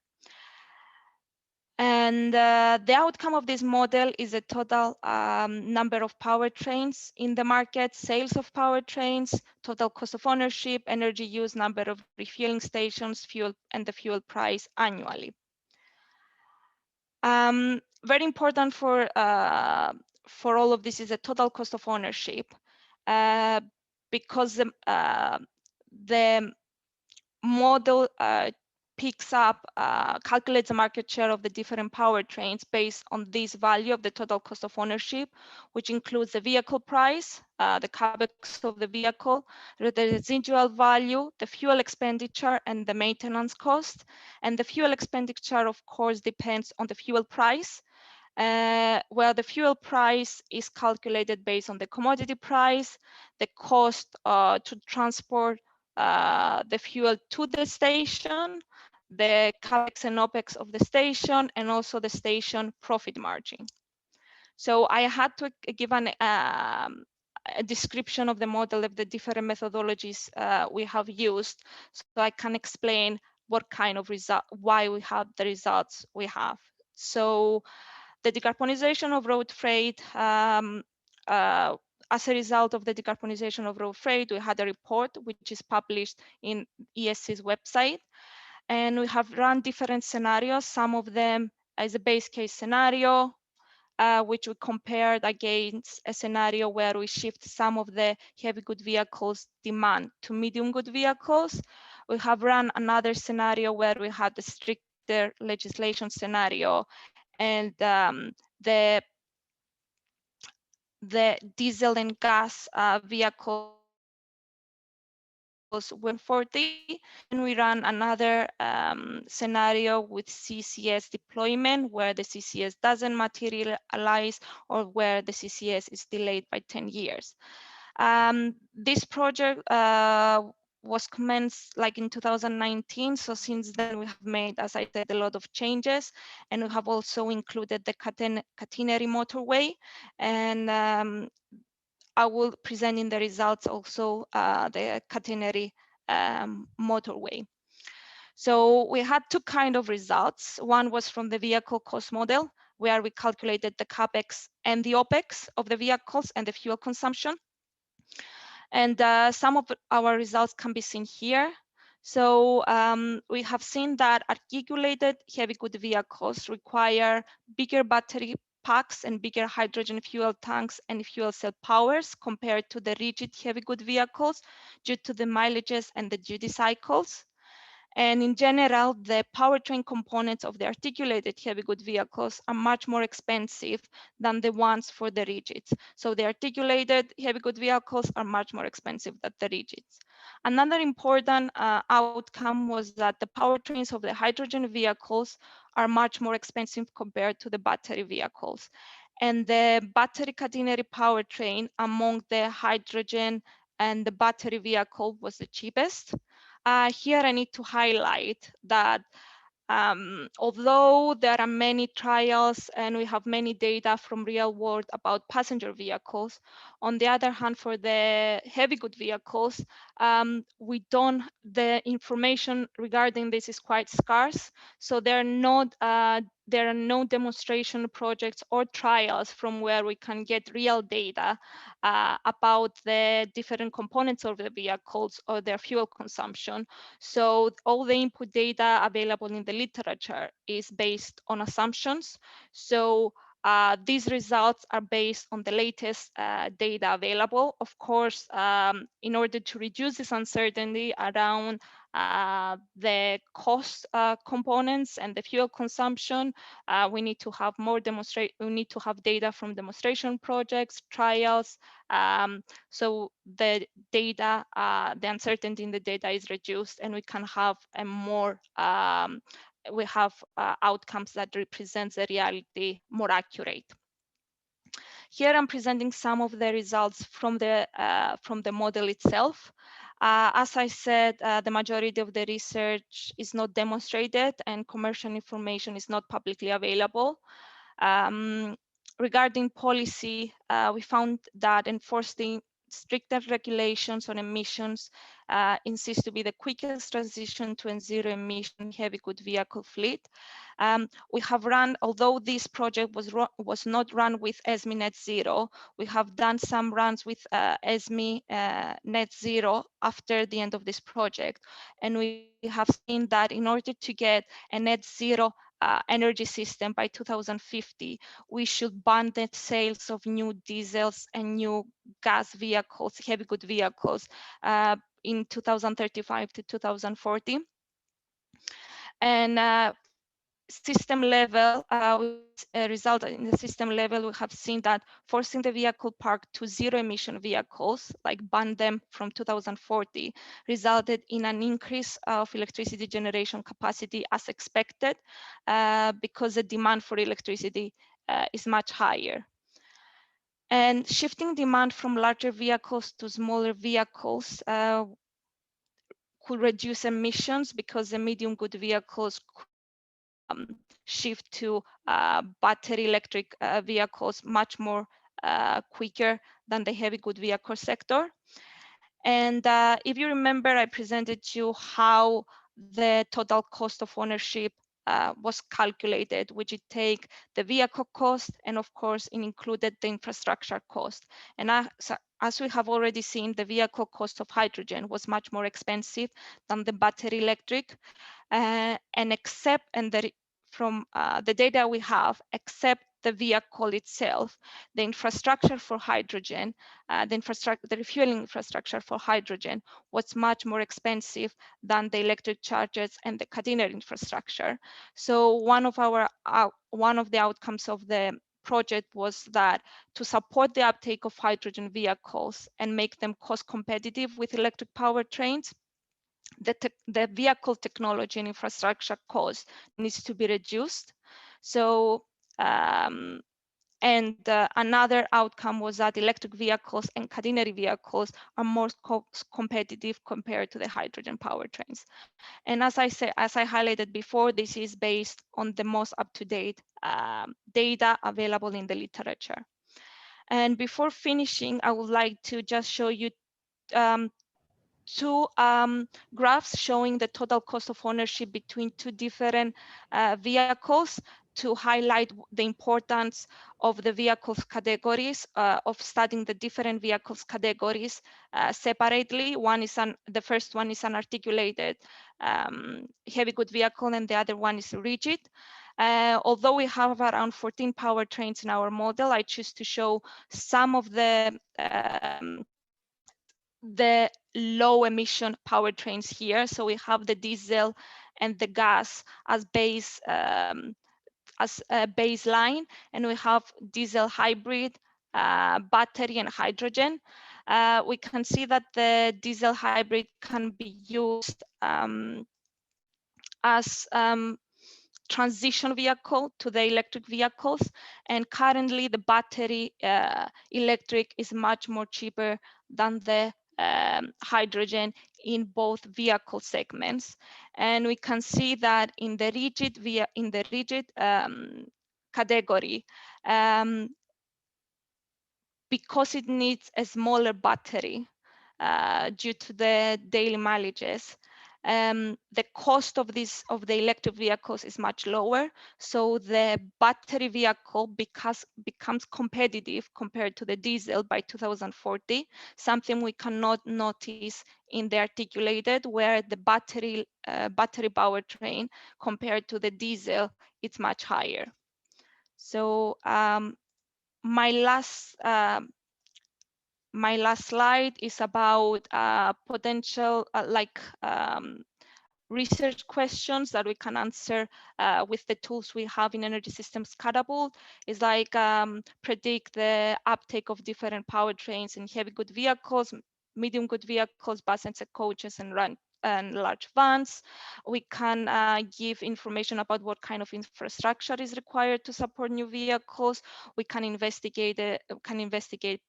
And the outcome of this model is a total number of powertrains in the market, sales of powertrains, total cost of ownership, energy use, number of refueling stations, fuel, and the fuel price annually. Very important for all of this is the total cost of ownership, because the model picks up, calculates the market share of the different powertrains based on this value of the total cost of ownership, which includes the vehicle price, the capex of the vehicle, the residual value, the fuel expenditure, and the maintenance cost. And the fuel expenditure, of course, depends on the fuel price, where the fuel price is calculated based on the commodity price, the cost to transport the fuel to the station, the capex and opex of the station, and also the station profit margin. So I had to give a description of the model of the different methodologies we have used, so I can explain what kind of result, why we have the results we have. So the decarbonization of road freight, as a result of the decarbonization of road freight, we had a report which is published in ESC's website. And we have run different scenarios, some of them as a base case scenario, which we compared against a scenario where we shift some of the heavy good vehicles demand to medium good vehicles. We have run another scenario where we had the stricter legislation scenario, and the diesel and gas vehicles 140, and we ran another scenario with CCS deployment where the CCS doesn't materialize or where the CCS is delayed by 10 years. This project was commenced like in 2019, so since then we have made, as I said, a lot of changes, and we have also included the catenary motorway, and I will present in the results also the catenary motorway. So we had two kind of results. One was from the vehicle cost model, where we calculated the capex and the opex of the vehicles and the fuel consumption. And some of our results can be seen here. So we have seen that articulated heavy good vehicles require bigger battery packs and bigger hydrogen fuel tanks and fuel cell powers compared to the rigid heavy good vehicles due to the mileages and the duty cycles. And in general, the powertrain components of the articulated heavy good vehicles are much more expensive than the ones for the rigids. So the articulated heavy good vehicles are much more expensive than the rigids. Another important outcome was that the powertrains of the hydrogen vehicles are much more expensive compared to the battery vehicles. And the battery catenary powertrain among the hydrogen and the battery vehicle was the cheapest. Here I need to highlight that although there are many trials and we have many data from real world about passenger vehicles, on the other hand, for the heavy good vehicles, the information regarding this is quite scarce. So there are no demonstration projects or trials from where we can get real data about the different components of the vehicles or their fuel consumption. So all the input data available in the literature is based on assumptions. So these results are based on the latest data available. Of course, in order to reduce this uncertainty around the cost components and the fuel consumption, we need to have data from demonstration projects, trials. So the data, the uncertainty in the data is reduced, and we can have a more outcomes that represents the reality more accurate. Here I'm presenting some of the results from the model itself. As I said, the majority of the research is not demonstrated and commercial information is not publicly available. Regarding policy, we found that enforcing stricter regulations on emissions insists to be the quickest transition to a zero emission heavy good vehicle fleet. We have run, although this project was not run with ESME Net Zero, we have done some runs with ESME Net Zero after the end of this project. And we have seen that in order to get a net zero energy system by 2050, we should ban the sales of new diesels and new gas vehicles, heavy good vehicles, in 2035 to 2040. And system level, result in the system level, we have seen that forcing the vehicle park to zero emission vehicles, like ban them from 2040, resulted in an increase of electricity generation capacity as expected, because the demand for electricity is much higher. And shifting demand from larger vehicles to smaller vehicles could reduce emissions, because the medium good vehicles shift to battery electric vehicles much more quicker than the heavy good vehicle sector. And if you remember, I presented you how the total cost of ownership was calculated, which it take the vehicle cost, and of course it included the infrastructure cost. And as we have already seen, the vehicle cost of hydrogen was much more expensive than the battery electric, from the data we have, except the vehicle itself, the infrastructure for hydrogen, the refueling infrastructure for hydrogen was much more expensive than the electric chargers and the catenary infrastructure. So one of the outcomes of the project was that to support the uptake of hydrogen vehicles and make them cost competitive with electric powertrains, the vehicle technology and infrastructure cost needs to be reduced. So, another outcome was that electric vehicles and catenary vehicles are more cost competitive compared to the hydrogen powertrains. And as I highlighted before, this is based on the most up-to-date data available in the literature. And before finishing, I would like to just show you two graphs showing the total cost of ownership between two different vehicles, to highlight the importance of the vehicles categories, of studying the different vehicles categories separately. The first one is an articulated heavy good vehicle, and the other one is rigid. Although we have around 14 powertrains in our model, I choose to show some of the low emission powertrains here. So we have the diesel and the gas as baseline, and we have diesel hybrid, battery, and hydrogen. We can see that the diesel hybrid can be used as transition vehicle to the electric vehicles, and currently the battery electric is much more cheaper than the hydrogen in both vehicle segments. And we can see that in the rigid category, because it needs a smaller battery due to the daily mileages, the cost of the electric vehicles is much lower. So the battery vehicle becomes competitive compared to the diesel by 2040, something we cannot notice in the articulated, where the battery powertrain compared to the diesel, it's much higher. So my last slide is about potential research questions that we can answer with the tools we have in Energy Systems Catapult. Is like predict the uptake of different powertrains in heavy good vehicles, medium good vehicles, buses and coaches, and large vans. We can give information about what kind of infrastructure is required to support new vehicles. We can investigate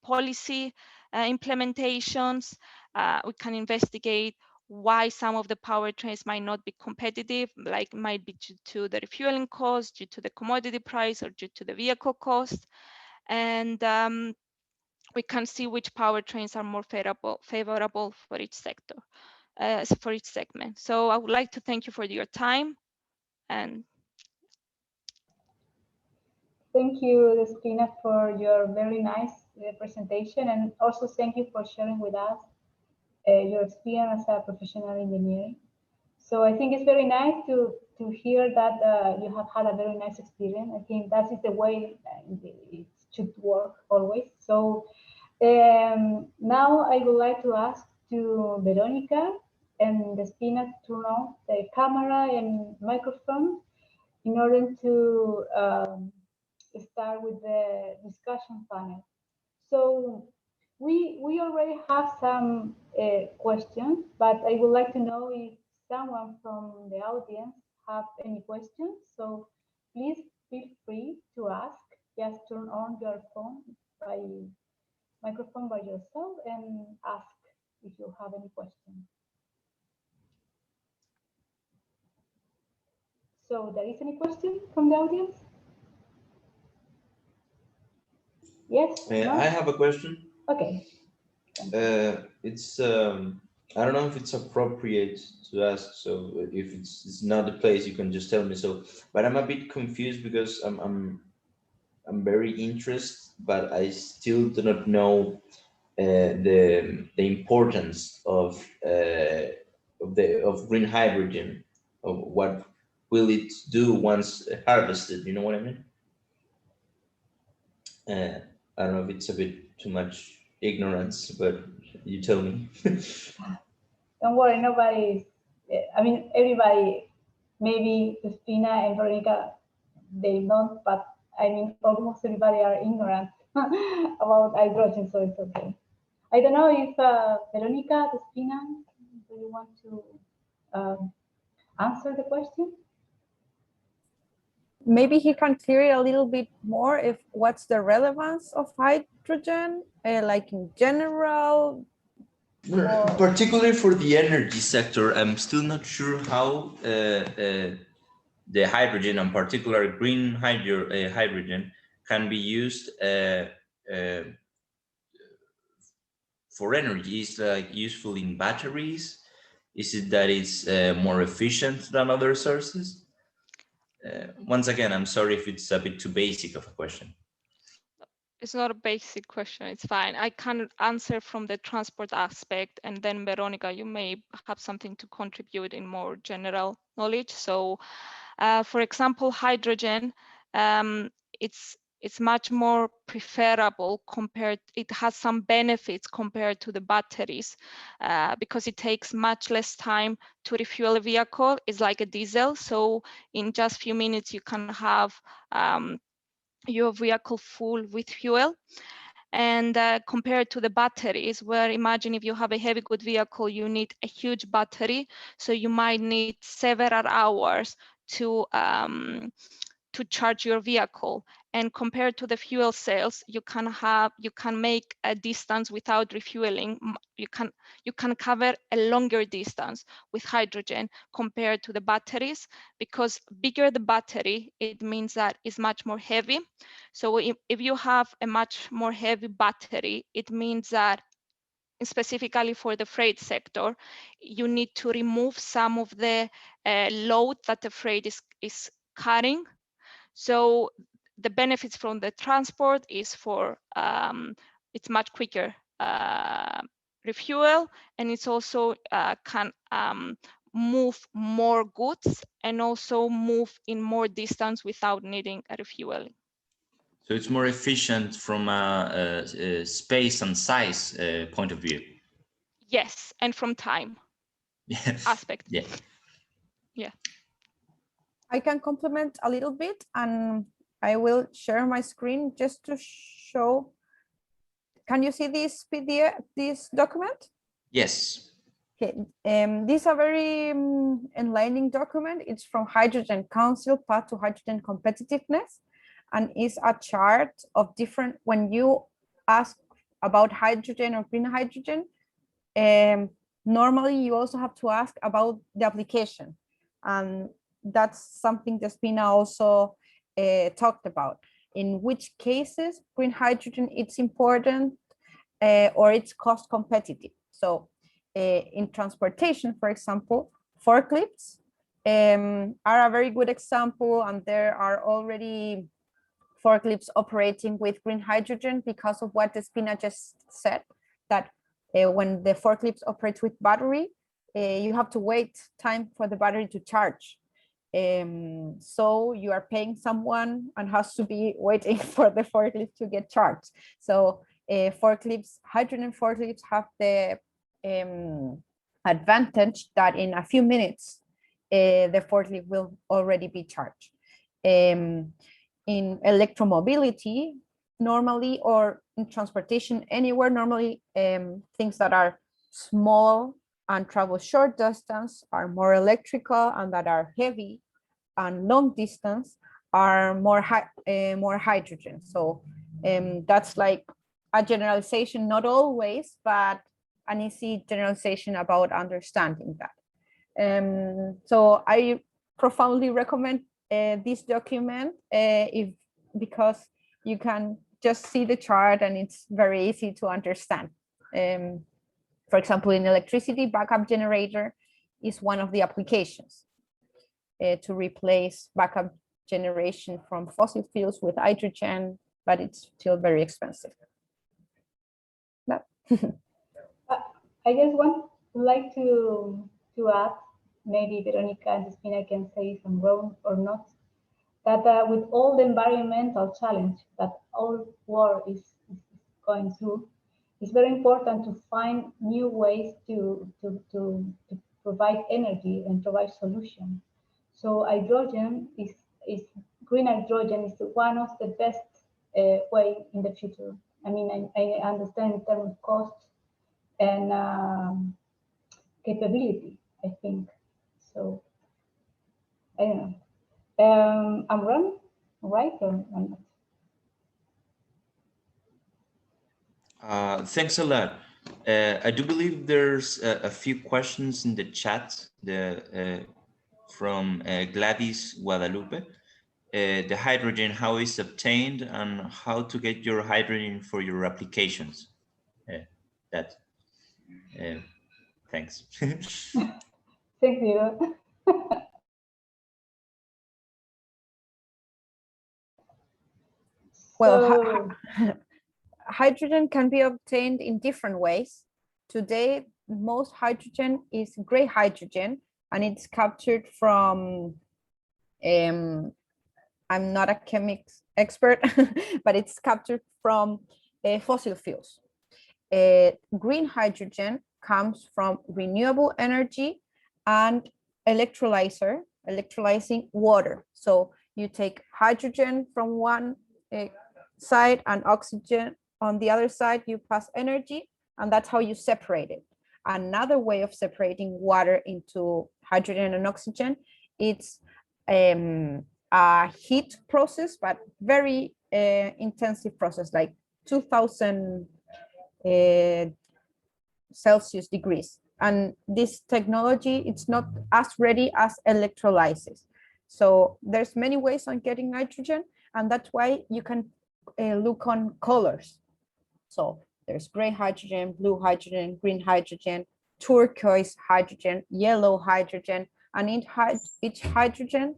policy implementations. We can investigate why some of the powertrains might not be competitive, like might be due to the refueling cost, due to the commodity price, or due to the vehicle cost. And we can see which powertrains are more favorable for each sector, for each segment. So I would like to thank you for your time. And thank you, Despina, for your very nice presentation, and also thank you for sharing with us your experience as a professional engineer. So I think it's very nice to hear that you have had a very nice experience. I think that is the way it should work always. So now I would like to ask to Veronica and Despina to turn on the camera and microphone in order to start with the discussion panel. So we already have some questions, but I would like to know if someone from the audience have any questions. So please feel free to ask. Just turn on your phone by microphone by yourself and ask if you have any questions. So there is any question from the audience? Yes? No? I have a question. Okay. It's I don't know if it's appropriate to ask. So if it's not the place, you can just tell me. So, but I'm a bit confused because I'm very interested, but I still do not know the importance of green hydrogen, of what will it do once harvested. You know what I mean? I don't know if it's a bit too much ignorance, but you tell me. Don't worry, nobody. I mean, everybody. Maybe Cristina and Veronica, they don't, but I mean, almost everybody are ignorant about hydrogen, so it's okay. I don't know if Veronica, Cristina, do you want to answer the question? Maybe he can clear it a little bit more if what's the relevance of hydrogen, like in general. Particularly for the energy sector, I'm still not sure how the hydrogen, in particular green hydrogen, can be used for energy. Is like useful in batteries? Is it that it's more efficient than other sources? Once again, I'm sorry if it's a bit too basic of a question. it's not a basic question, it's fine. I can answer from the transport aspect, and then Veronica, you may have something to contribute in more general knowledge. So for example, hydrogen, it's much more preferable compared, it has some benefits compared to the batteries because it takes much less time to refuel a vehicle. It's like a diesel, so in just few minutes you can have your vehicle full with fuel. And compared to the batteries, where imagine if you have a heavy good vehicle, you need a huge battery, so you might need several hours to charge your vehicle. And compared to the fuel cells, you can make a distance without refueling. You can cover a longer distance with hydrogen compared to the batteries, because bigger the battery, it means that it's much more heavy. So if you have a much more heavy battery, it means that specifically for the freight sector, you need to remove some of the load that the freight is carrying. So the benefits from the transport is for it's much quicker refuel, and it's also can move more goods and also move in more distance without needing a refueling. So it's more efficient from a space and size point of view. Yes, and from time aspect. Yeah. Yeah. I can complement a little bit, and I will share my screen just to show. Can you see this PDF, this document? Yes. Okay, this is a very enlightening document. It's from Hydrogen Council, Path to Hydrogen Competitiveness, and is a chart of different, when you ask about hydrogen or green hydrogen, normally you also have to ask about the application. And that's something Despina also talked about. In which cases green hydrogen it's important, or it's cost competitive. So in transportation, for example, forklifts are a very good example, and there are already forklifts operating with green hydrogen because of what Despina just said, that when the forklifts operate with battery, you have to wait time for the battery to charge. So you are paying someone and has to be waiting for the forklift to get charged. So forklifts, hydrogen forklifts have the advantage that in a few minutes, the forklift will already be charged. In electromobility, normally, or in transportation anywhere, normally things that are small and travel short distance are more electrical, and that are heavy and long distance are more hydrogen. So that's like a generalization, not always, but an easy generalization about understanding that. So I profoundly recommend this document because you can just see the chart and it's very easy to understand. For example, in electricity, backup generator is one of the applications to replace backup generation from fossil fuels with hydrogen, but it's still very expensive. I just would like to add, maybe Veronica and Despina can say if I'm wrong or not, that with all the environmental challenge that our world is going through, it's very important to find new ways to provide energy and provide solutions. So hydrogen is green hydrogen is one of the best way in the future. I mean, I understand in terms of cost and capability, I think. So I don't know. I'm wrong, right or not? Thanks a lot. I do believe there's a few questions in the chat from Gladys Guadalupe. The hydrogen, how is obtained, and how to get your hydrogen for your applications. Thanks. Thank you. Well, hydrogen can be obtained in different ways. Today, most hydrogen is gray hydrogen, and it's captured from, I'm not a chemics expert, but it's captured from fossil fuels. Green hydrogen comes from renewable energy and electrolyzing water. So you take hydrogen from one side and oxygen on the other side, you pass energy, and that's how you separate it. Another way of separating water into hydrogen and oxygen, it's a heat process, but very intensive process, like 2000 Celsius degrees. And this technology, it's not as ready as electrolysis. So there's many ways on getting nitrogen, and that's why you can look on colors. So there's gray hydrogen, blue hydrogen, green hydrogen, turquoise hydrogen, yellow hydrogen, and each hydrogen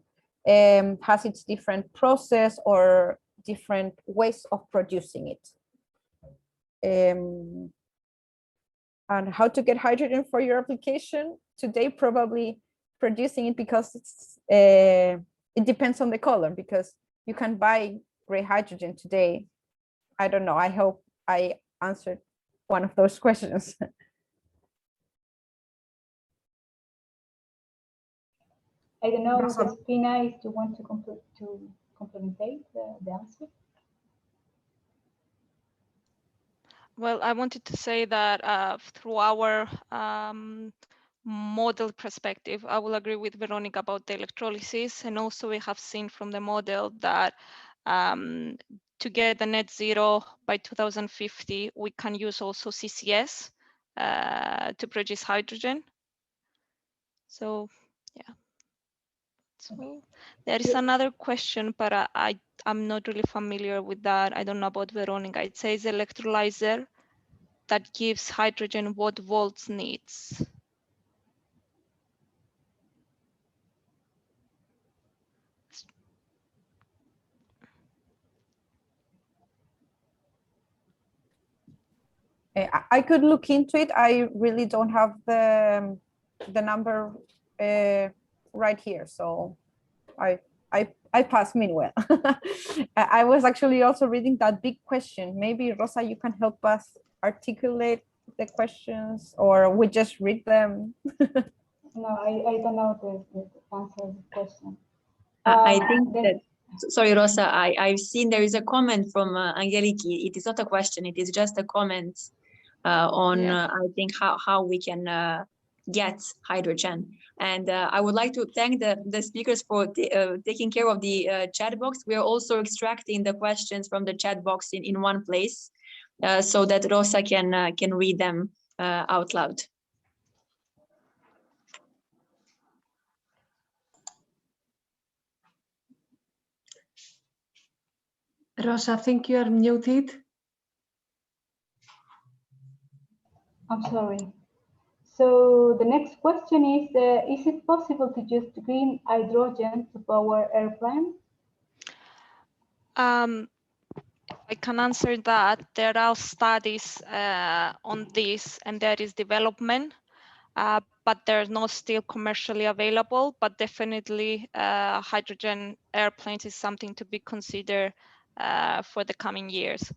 has its different process or different ways of producing it. And how to get hydrogen for your application today, probably producing it, because it's, it depends on the color, because you can buy gray hydrogen today. I don't know, I hope I answered one of those questions. I don't know, Despina, if you want to complement the answer. Well, I wanted to say that through our model perspective, I will agree with Veronica about the electrolysis. And also we have seen from the model that to get the net zero by 2050, we can use also CCS to produce hydrogen. So, yeah. So there is another question, but I'm not really familiar with that. I don't know about Veronica. It says electrolyzer. that gives hydrogen what volts needs? I could look into it. I really don't have the number right here, so I pass meanwhile. I was actually also reading that big question. Maybe Rosa, you can help us articulate the questions, or we just read them. No, I don't know the answer to the question. I think that, sorry, Rosa, I've seen there is a comment from Angeliki. It is not a question, it is just a comment on, I think, how we can get hydrogen. And I would like to thank the speakers for taking care of the chat box. We are also extracting the questions from the chat box in one place so that Rosa can read them out loud. Rosa, I think you are muted. I'm sorry. So the next question is it possible to use green hydrogen to power airplanes? I can answer that. There are studies on this, and there is development, but they're not still commercially available. But definitely, hydrogen airplanes is something to be considered for the coming years.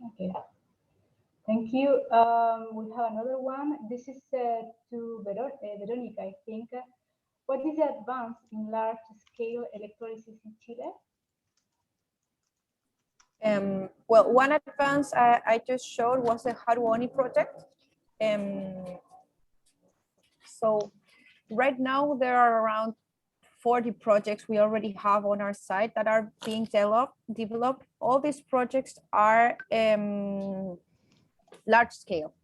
Okay. Thank you. We have another one. This is to Veronica, I think. What is the advance in large-scale electrolysis in Chile? Well, one advance I just showed was the Haruoni project. So right now there are around 40 projects we already have on our site that are being developed. All these projects are large scale,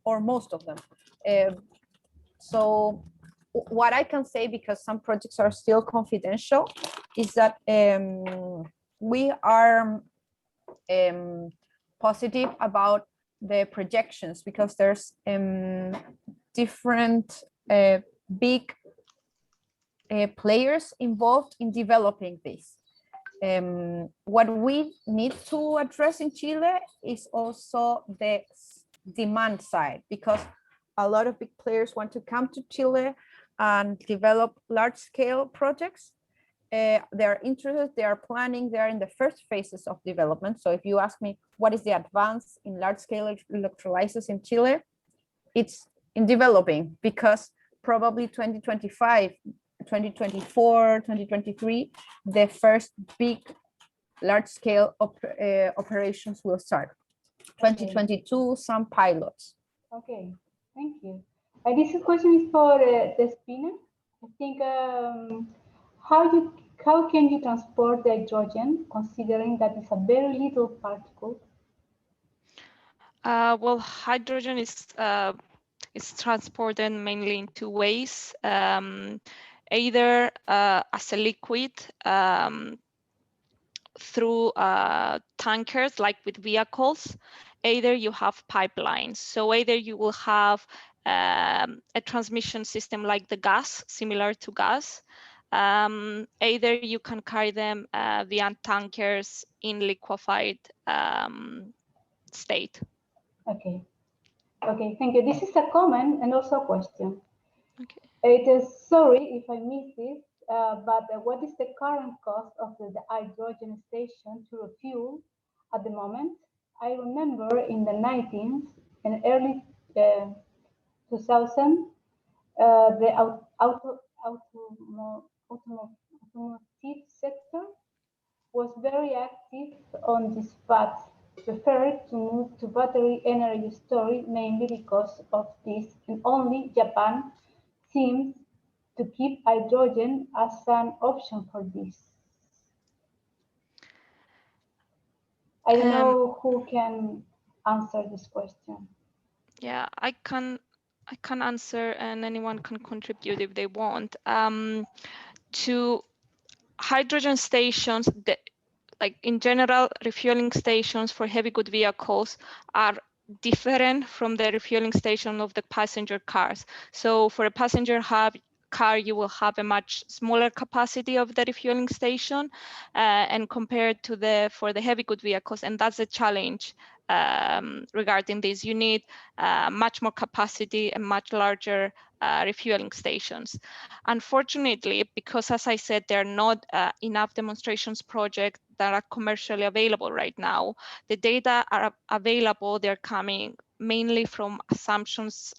or most of them. So what I can say, because some projects are still confidential, is that we are positive about the projections, because there's different big players involved in developing this. What we need to address in Chile is also the demand side, because a lot of big players want to come to Chile and develop large-scale projects. They're interested, they are planning, they're in the first phases of development. So if you ask me, what is the advance in large-scale electrolysis in Chile? It's in developing, because probably 2025, 2024, 2023, the first big large-scale operations will start. 2022, some pilots. Okay, thank you. This question is for Despina. I think how can you transport the hydrogen, considering that it's a very little particle? Well, hydrogen is transported mainly in two ways. Either as a liquid through tankers, like with vehicles. Either you have pipelines. So either you will have a transmission system like the gas, similar to gas. Either you can carry them via tankers in liquefied state. Okay. Okay, thank you. This is a comment and also a question. Okay. It is, sorry if I missed this, but what is the current cost of the hydrogen station to refuel at the moment? I remember in the 19th and early 2000, the automotive sector was very active on this path, preferred to move to battery energy storage mainly because of this, and only Japan seems to keep hydrogen as an option for this. I don't know who can answer this question. Yeah, I can answer, and anyone can contribute if they want. To hydrogen stations, like in general, refueling stations for heavy good vehicles are different from the refueling station of the passenger cars. So for a passenger car, you will have a much smaller capacity of the refueling station, and compared to for the heavy good vehicles, and that's a challenge regarding this. You need much more capacity and much larger refueling stations. Unfortunately, because as I said, there are not enough demonstrations projects that are commercially available right now. The data are available, they're coming mainly from assumptions,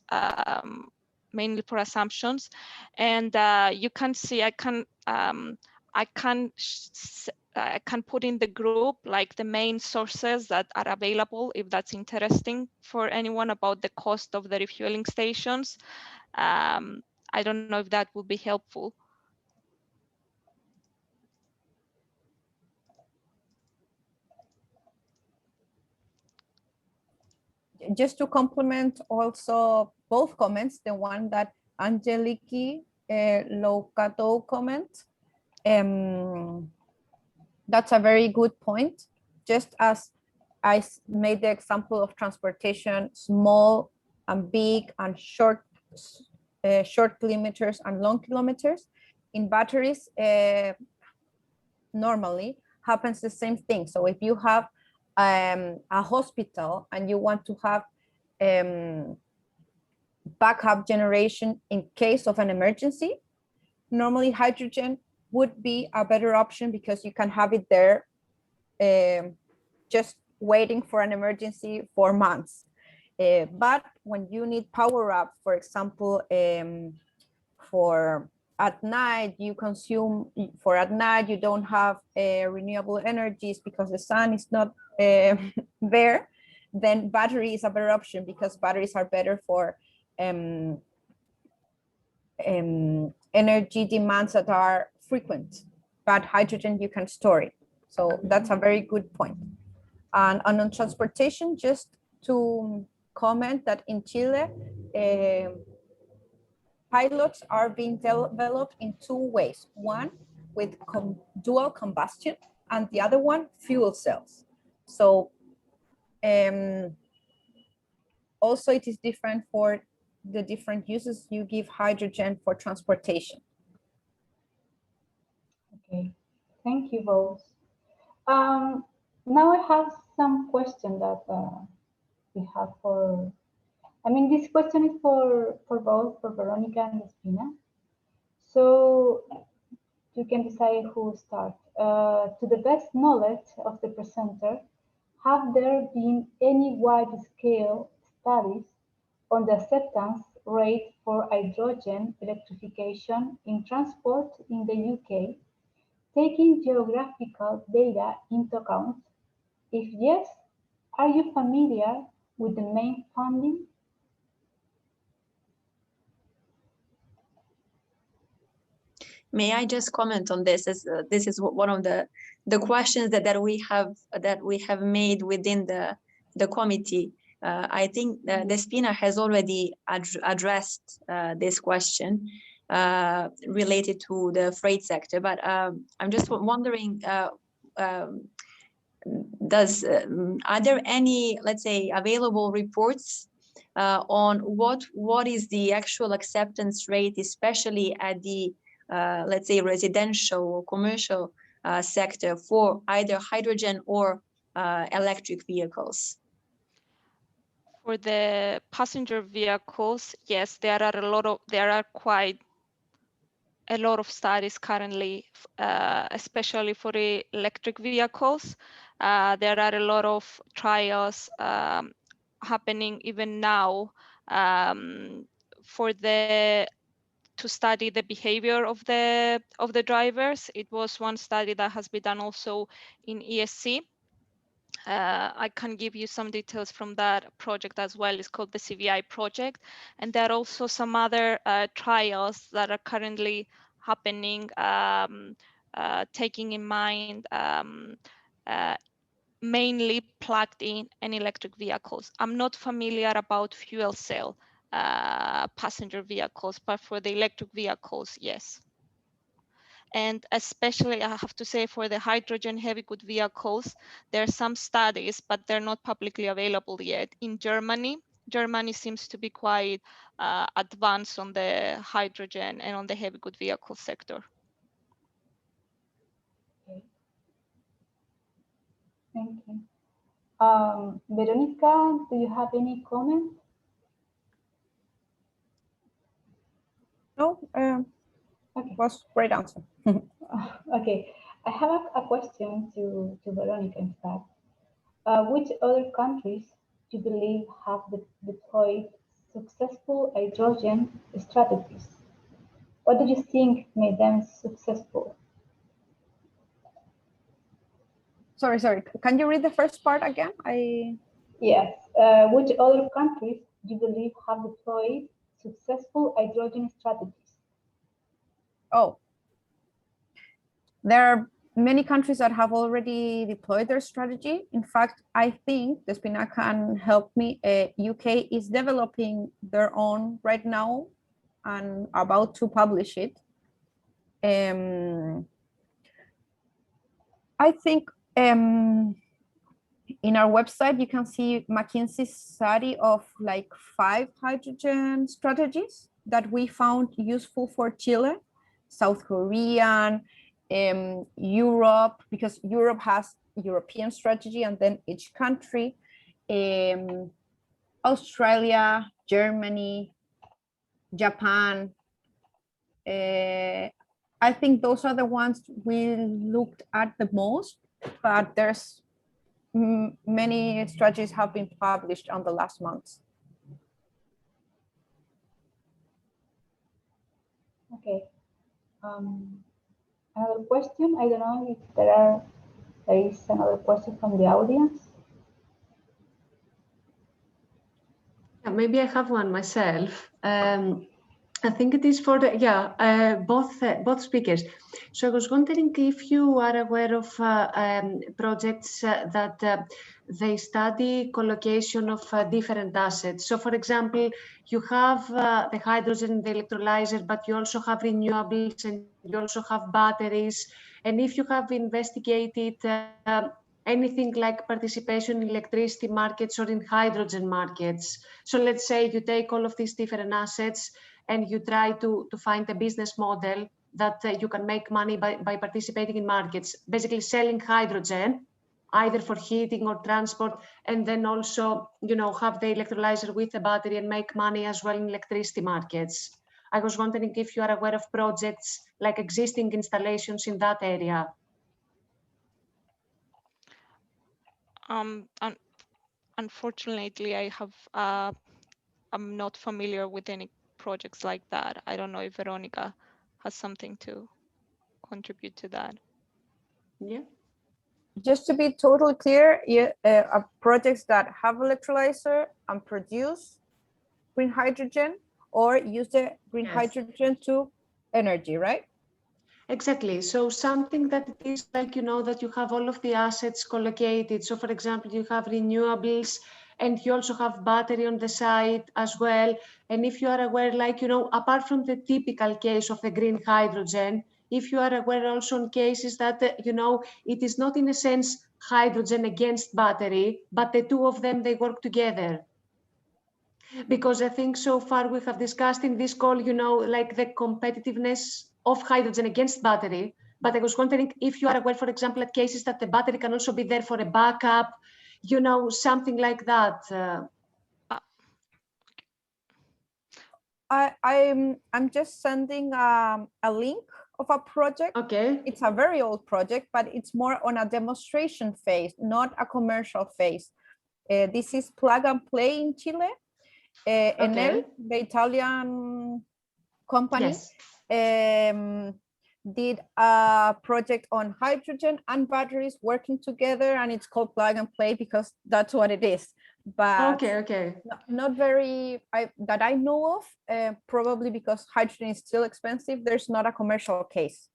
mainly for assumptions. And you can see, I can put in the group like the main sources that are available if that's interesting for anyone about the cost of the refueling stations. I don't know if that would be helpful. Just to complement also both comments, the one that Angeliki Locato comment, that's a very good point. Just as I made the example of transportation, small and big and short kilometers and long kilometers, in batteries, normally happens the same thing. So if you have a hospital and you want to have backup generation in case of an emergency, normally hydrogen would be a better option because you can have it there just waiting for an emergency for months. But when you need power up, for example, for at night, you don't have renewable energies because the sun is not there, then battery is a better option because batteries are better for energy demands that are frequent, but hydrogen you can store it. So that's a very good point. And on transportation, just to comment that in Chile, pilots are being developed in two ways. One with dual combustion and the other one fuel cells. So also it is different for the different uses you give hydrogen for transportation. Okay, thank you both. Now I have some question that we have for, this question is for both, for Veronica and Despina. So you can decide who starts. To the best knowledge of the presenter, have there been any wide-scale studies on the acceptance rate for hydrogen electrification in transport in the UK, taking geographical data into account? If yes, are you familiar with the main funding? May I just comment on this? As this is one of the questions that we have made within the committee. I think Despina has already addressed this question related to the freight sector, but I'm just wondering, are there any, let's say, available reports on what is the actual acceptance rate, especially at the let's say residential or commercial sector for either hydrogen or electric vehicles? For the passenger vehicles, yes, there are quite a lot of studies currently, especially for the electric vehicles. There are a lot of trials happening even now to study the behavior of the drivers. It was one study that has been done also in ESC. I can give you some details from that project as well. It's called the CVI project. And there are also some other trials that are currently happening, taking in mind mainly plugged in and electric vehicles. I'm not familiar about fuel cell passenger vehicles, but for the electric vehicles, yes. And especially, I have to say, for the hydrogen heavy good vehicles, there are some studies, but they're not publicly available yet. In Germany, Germany seems to be quite advanced on the hydrogen and on the heavy good vehicle sector. Okay. Thank you. Veronica, do you have any comment? No, Okay. was great answer. Okay, I have a question to Veronica, in fact. Which other countries do you believe have deployed successful hydrogen strategies? What do you think made them successful? Sorry. Can you read the first part again? Yes. Which other countries do you believe have deployed successful hydrogen strategies? Oh, there are many countries that have already deployed their strategy. In fact, I think Despina can help me. UK is developing their own right now and about to publish it. I think in our website, you can see McKinsey's study of like 5 hydrogen strategies that we found useful for Chile, South Korean, Europe, because Europe has European strategy, and then each country, Australia, Germany, Japan. I think those are the ones we looked at the most, but there's many strategies have been published on the last months. Okay. Another question. I don't know if there is another question from the audience. Yeah, maybe I have one myself. I think it is for both speakers. So I was wondering if you are aware of projects that they study collocation of different assets. So for example, you have the hydrogen, the electrolyzer, but you also have renewables and you also have batteries. And if you have investigated anything like participation in electricity markets or in hydrogen markets. So let's say you take all of these different assets and you try to find a business model that you can make money by participating in markets, basically selling hydrogen, either for heating or transport, and then also, have the electrolyzer with the battery and make money as well in electricity markets. I was wondering if you are aware of projects like existing installations in that area. Unfortunately, I'm not familiar with any projects like that. I don't know if Veronica has something to contribute to that. Yeah. Just to be totally clear, projects that have electrolyzer and produce green hydrogen or use the green hydrogen to energy, right? Exactly. So something that it is like, that you have all of the assets collocated. So for example, you have renewables and you also have battery on the side as well. And if you are aware, like, apart from the typical case of the green hydrogen, if you are aware also in cases that, it is not in a sense hydrogen against battery, but the two of them, they work together. Because I think so far we have discussed in this call, like the competitiveness of hydrogen against battery. But I was wondering if you are aware, for example, at cases that the battery can also be there for a backup, something like that. I'm just sending a link of a project. Okay. It's a very old project, but it's more on a demonstration phase, not a commercial phase. This is Plug and Play in Chile. Enel, the Italian company, did a project on hydrogen and batteries working together, and it's called Plug and Play because that's what it is. But not very that I know of, probably because hydrogen is still expensive. There's not a commercial case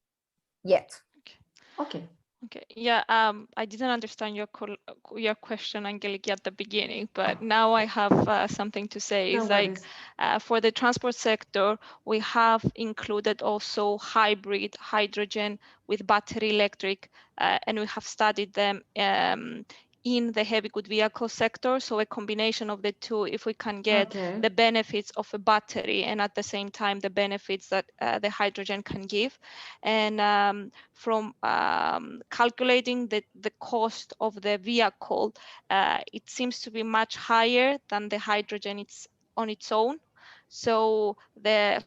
yet. Okay. Okay, yeah, I didn't understand your question, Angeliki, at the beginning, but now I have something to say. No It's like worries. for the transport sector, we have included also hybrid hydrogen with battery electric, and we have studied them in the heavy good vehicle sector. So a combination of the two, if we can get Okay. the benefits of a battery and at the same time the benefits that the hydrogen can give. And from calculating the cost of the vehicle, it seems to be much higher than the hydrogen on its own. So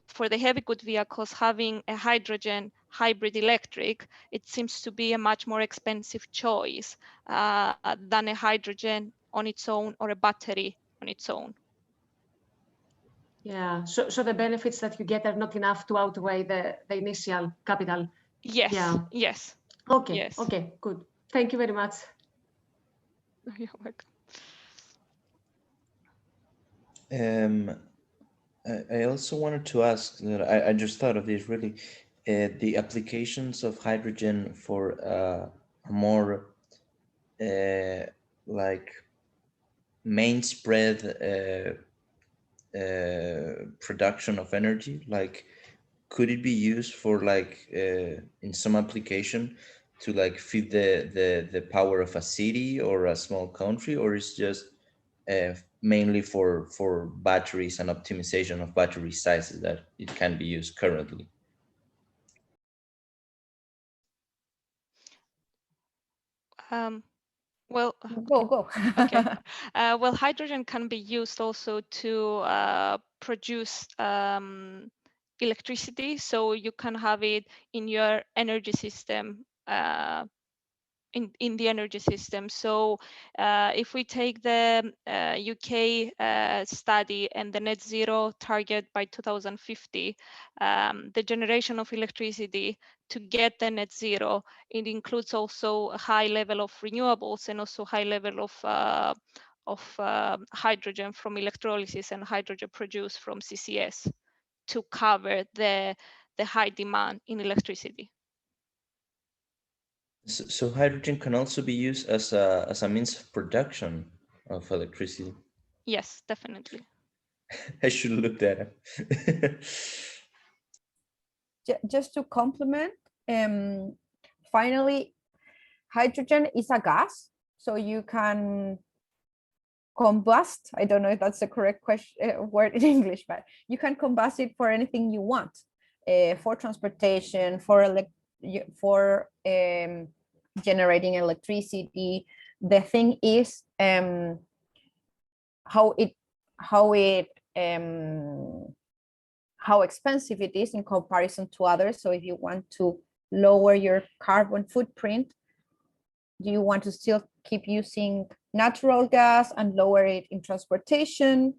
for the heavy good vehicles, having a hydrogen hybrid electric, it seems to be a much more expensive choice than a hydrogen on its own or a battery on its own. Yeah, so the benefits that you get are not enough to outweigh the initial capital. Yes, Yeah. yes. Okay, Yes. okay, good. Thank you very much. You're welcome. I also wanted to ask that I just thought of this really, the applications of hydrogen for a more like main spread production of energy. Like, could it be used for like in some application to like feed the power of a city or a small country, or is just mainly for batteries and optimization of battery sizes that it can be used currently? Well, Go. okay. Well, hydrogen can be used also to produce electricity. So you can have it in your energy system, in the energy system. So if we take the UK study and the net zero target by 2050, the generation of electricity to get the net zero, it includes also a high level of renewables and also high level of hydrogen from electrolysis and hydrogen produced from CCS to cover the high demand in electricity. So hydrogen can also be used as a means of production of electricity. Yes, definitely. I should look that up. Just to complement, finally, hydrogen is a gas, so you can combust. I don't know if that's the correct word in English, but you can combust it for anything you want, for transportation, for generating electricity. The thing is how expensive it is in comparison to others. So if you want to lower your carbon footprint, do you want to still keep using natural gas and lower it in transportation?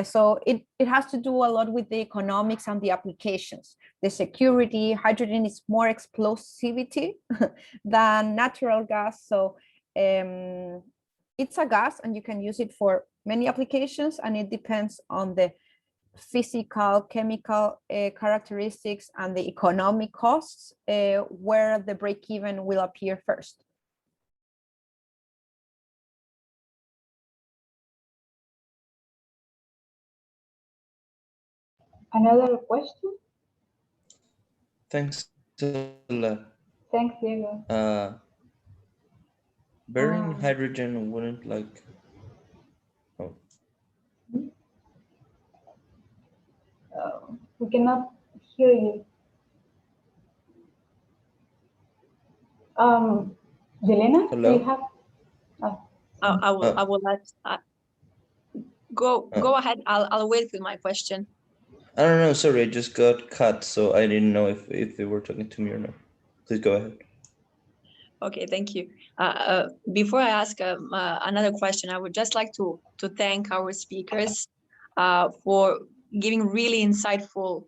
So it has to do a lot with the economics and the applications. The security, hydrogen is more explosivity than natural gas. So it's a gas and you can use it for many applications, and it depends on the physical, chemical characteristics and the economic costs where the break-even will appear first. Another question? Thanks a lot. Thanks, Diego. Burning hydrogen wouldn't like. Oh. We cannot hear you. Yelena, Hello? do you have? I will let go ahead. I'll wait with my question. I don't know. Sorry, I just got cut, so I didn't know if they were talking to me or not. Please go ahead. Okay, thank you. Before I ask another question, I would just like to thank our speakers for giving really insightful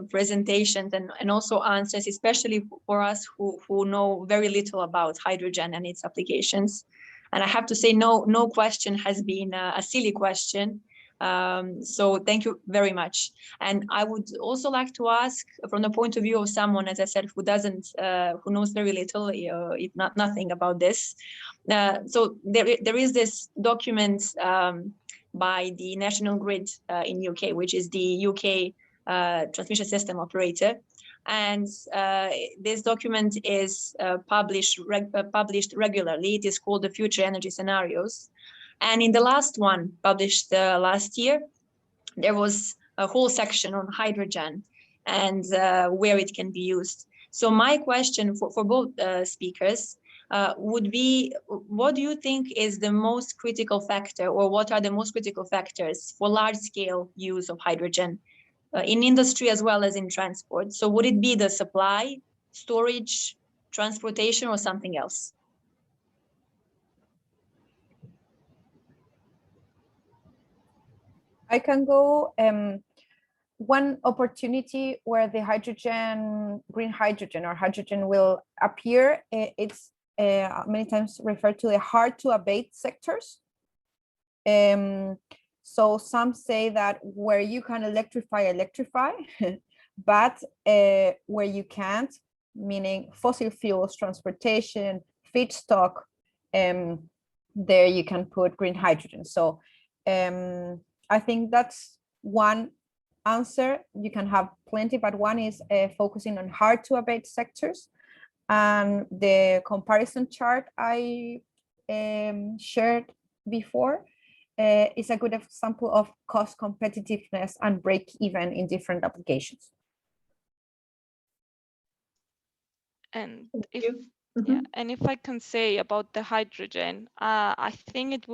presentations and also answers, especially for us who know very little about hydrogen and its applications. And I have to say, no question has been a silly question. So thank you very much. And I would also like to ask, from the point of view of someone, as I said, who knows very little, if not nothing about this. So there is this document by the National Grid in UK, which is the UK transmission system operator. And this document is published regularly. It is called the Future Energy Scenarios. And in the last one, published last year, there was a whole section on hydrogen and where it can be used. So my question for both speakers would be, what do you think is the most critical factor, or what are the most critical factors for large-scale use of hydrogen in industry as well as in transport? So would it be the supply, storage, transportation, or something else? I can go. One opportunity where the green hydrogen or hydrogen will appear, it's many times referred to the hard to abate sectors. So some say that where you can electrify, but where you can't, meaning fossil fuels, transportation, feedstock, there you can put green hydrogen. So I think that's one answer. You can have plenty, but one is focusing on hard to abate sectors. And the comparison chart I shared before is a good example of cost competitiveness and break even in different applications. And if I can say about the hydrogen, I think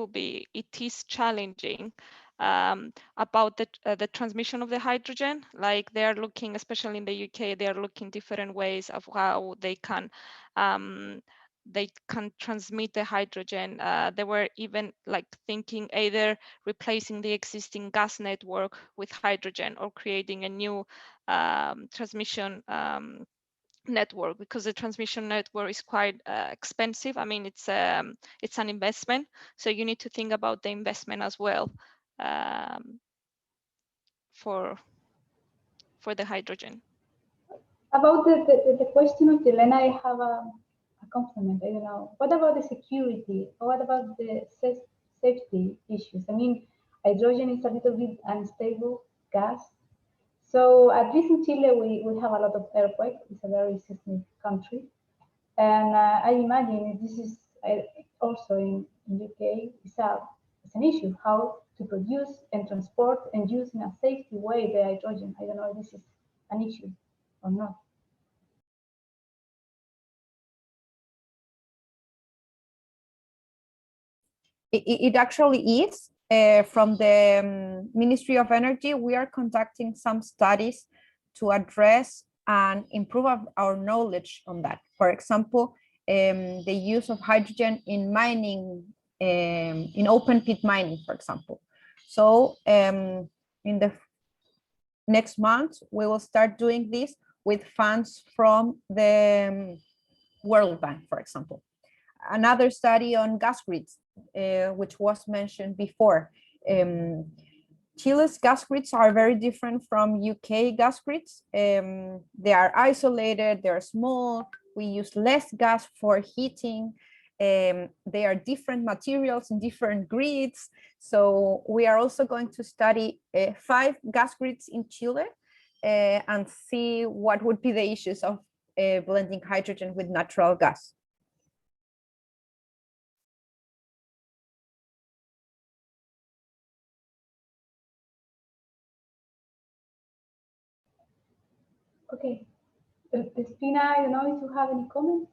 it is challenging about the transmission of the hydrogen. Like they are looking, especially in the UK, they are looking different ways of how they can transmit the hydrogen. They were even like thinking either replacing the existing gas network with hydrogen or creating a new transmission network, because the transmission network is quite expensive. I mean, it's an investment, so you need to think about the investment as well for the hydrogen. About the question of Elena, I have a compliment. I don't know. What about the security? What about the safety issues? I mean, hydrogen is a little bit unstable gas. So at least in Chile, we have a lot of earthquakes. It's a very seismic country. And I imagine this is also in UK, it's an issue, how to produce and transport and use in a safety way the hydrogen. I don't know if this is an issue or not. It actually is. From the Ministry of Energy, we are conducting some studies to address and improve our knowledge on that. For example, the use of hydrogen in mining, in open pit mining, for example. So in the next month, we will start doing this with funds from the World Bank, for example. Another study on gas grids, which was mentioned before. Chile's gas grids are very different from UK gas grids. They are isolated, they're small, we use less gas for heating. They are different materials in different grids. So we are also going to study 5 gas grids in Chile and see what would be the issues of blending hydrogen with natural gas. Okay, Cristina, I don't know if you have any comments.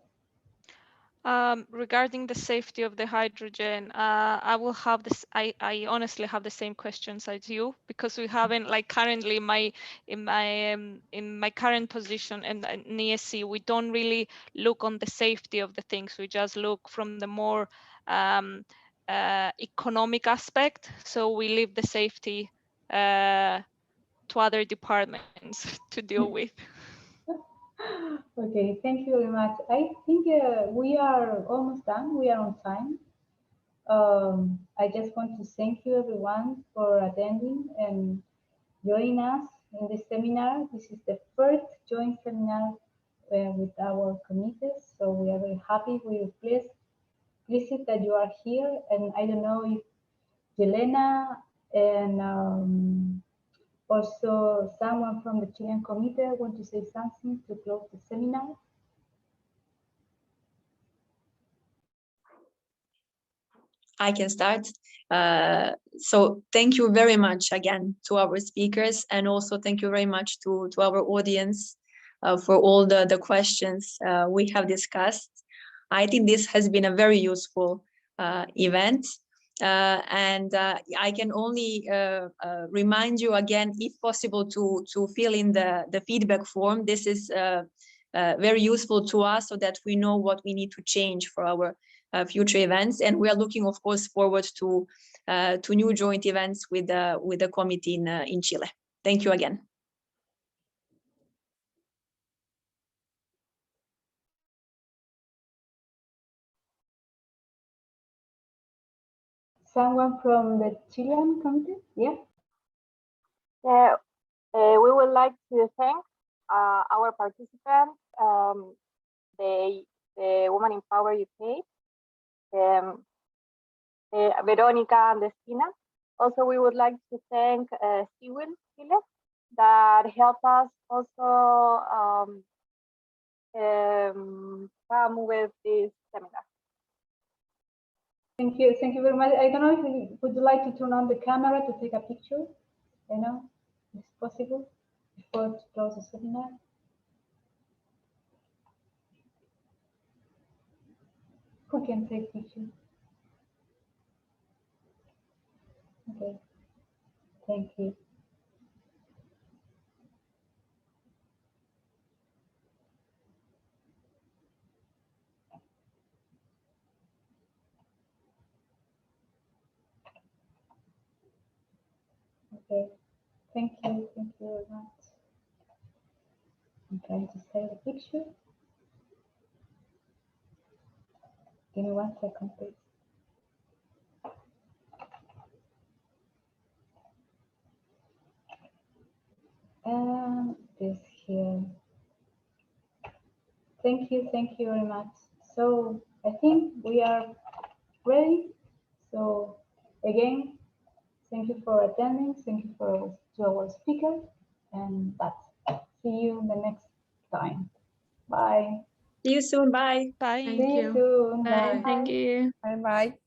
Regarding the safety of the hydrogen, I will have this. I honestly have the same questions as you, because we haven't, like, currently in my current position in ESC, we don't really look on the safety of the things. We just look from the more economic aspect. So we leave the safety to other departments to deal with. Okay, thank you very much. I think we are almost done. We are on time. I just want to thank you everyone for attending and joining us in this seminar. This is the first joint seminar with our committees, so we are very happy. We are pleased that you are here, and I don't know if Yelena and also someone from the Chilean committee want to say something to close the seminar. I can start. So thank you very much again to our speakers, and also thank you very much to our audience for all the questions we have discussed. I think this has been a very useful event. And I can only remind you again, if possible, to fill in the feedback form. This is very useful to us so that we know what we need to change for our future events, and we are looking, of course, forward to new joint events with the committee in Chile. Thank you again. Someone from the Chilean committee? Yeah. Yeah, we would like to thank our participants, the Women in Power UK, Veronica and Destina. Also, we would like to thank Civil Chile that helped us also come with this seminar. Thank you very much. I don't know if would you like to turn on the camera to take a picture? You know, if possible, before to close the seminar. Who can take picture? Okay, thank you. Okay, thank you very much. I'm trying to save the picture. Give me 1 second, please. This here. Thank you very much. So I think we are ready. So again, thank you for attending. Thank you to our speaker, and that's see you the next time. Bye. See you soon. Bye. Bye. See you soon. Bye. Thank you. Bye bye.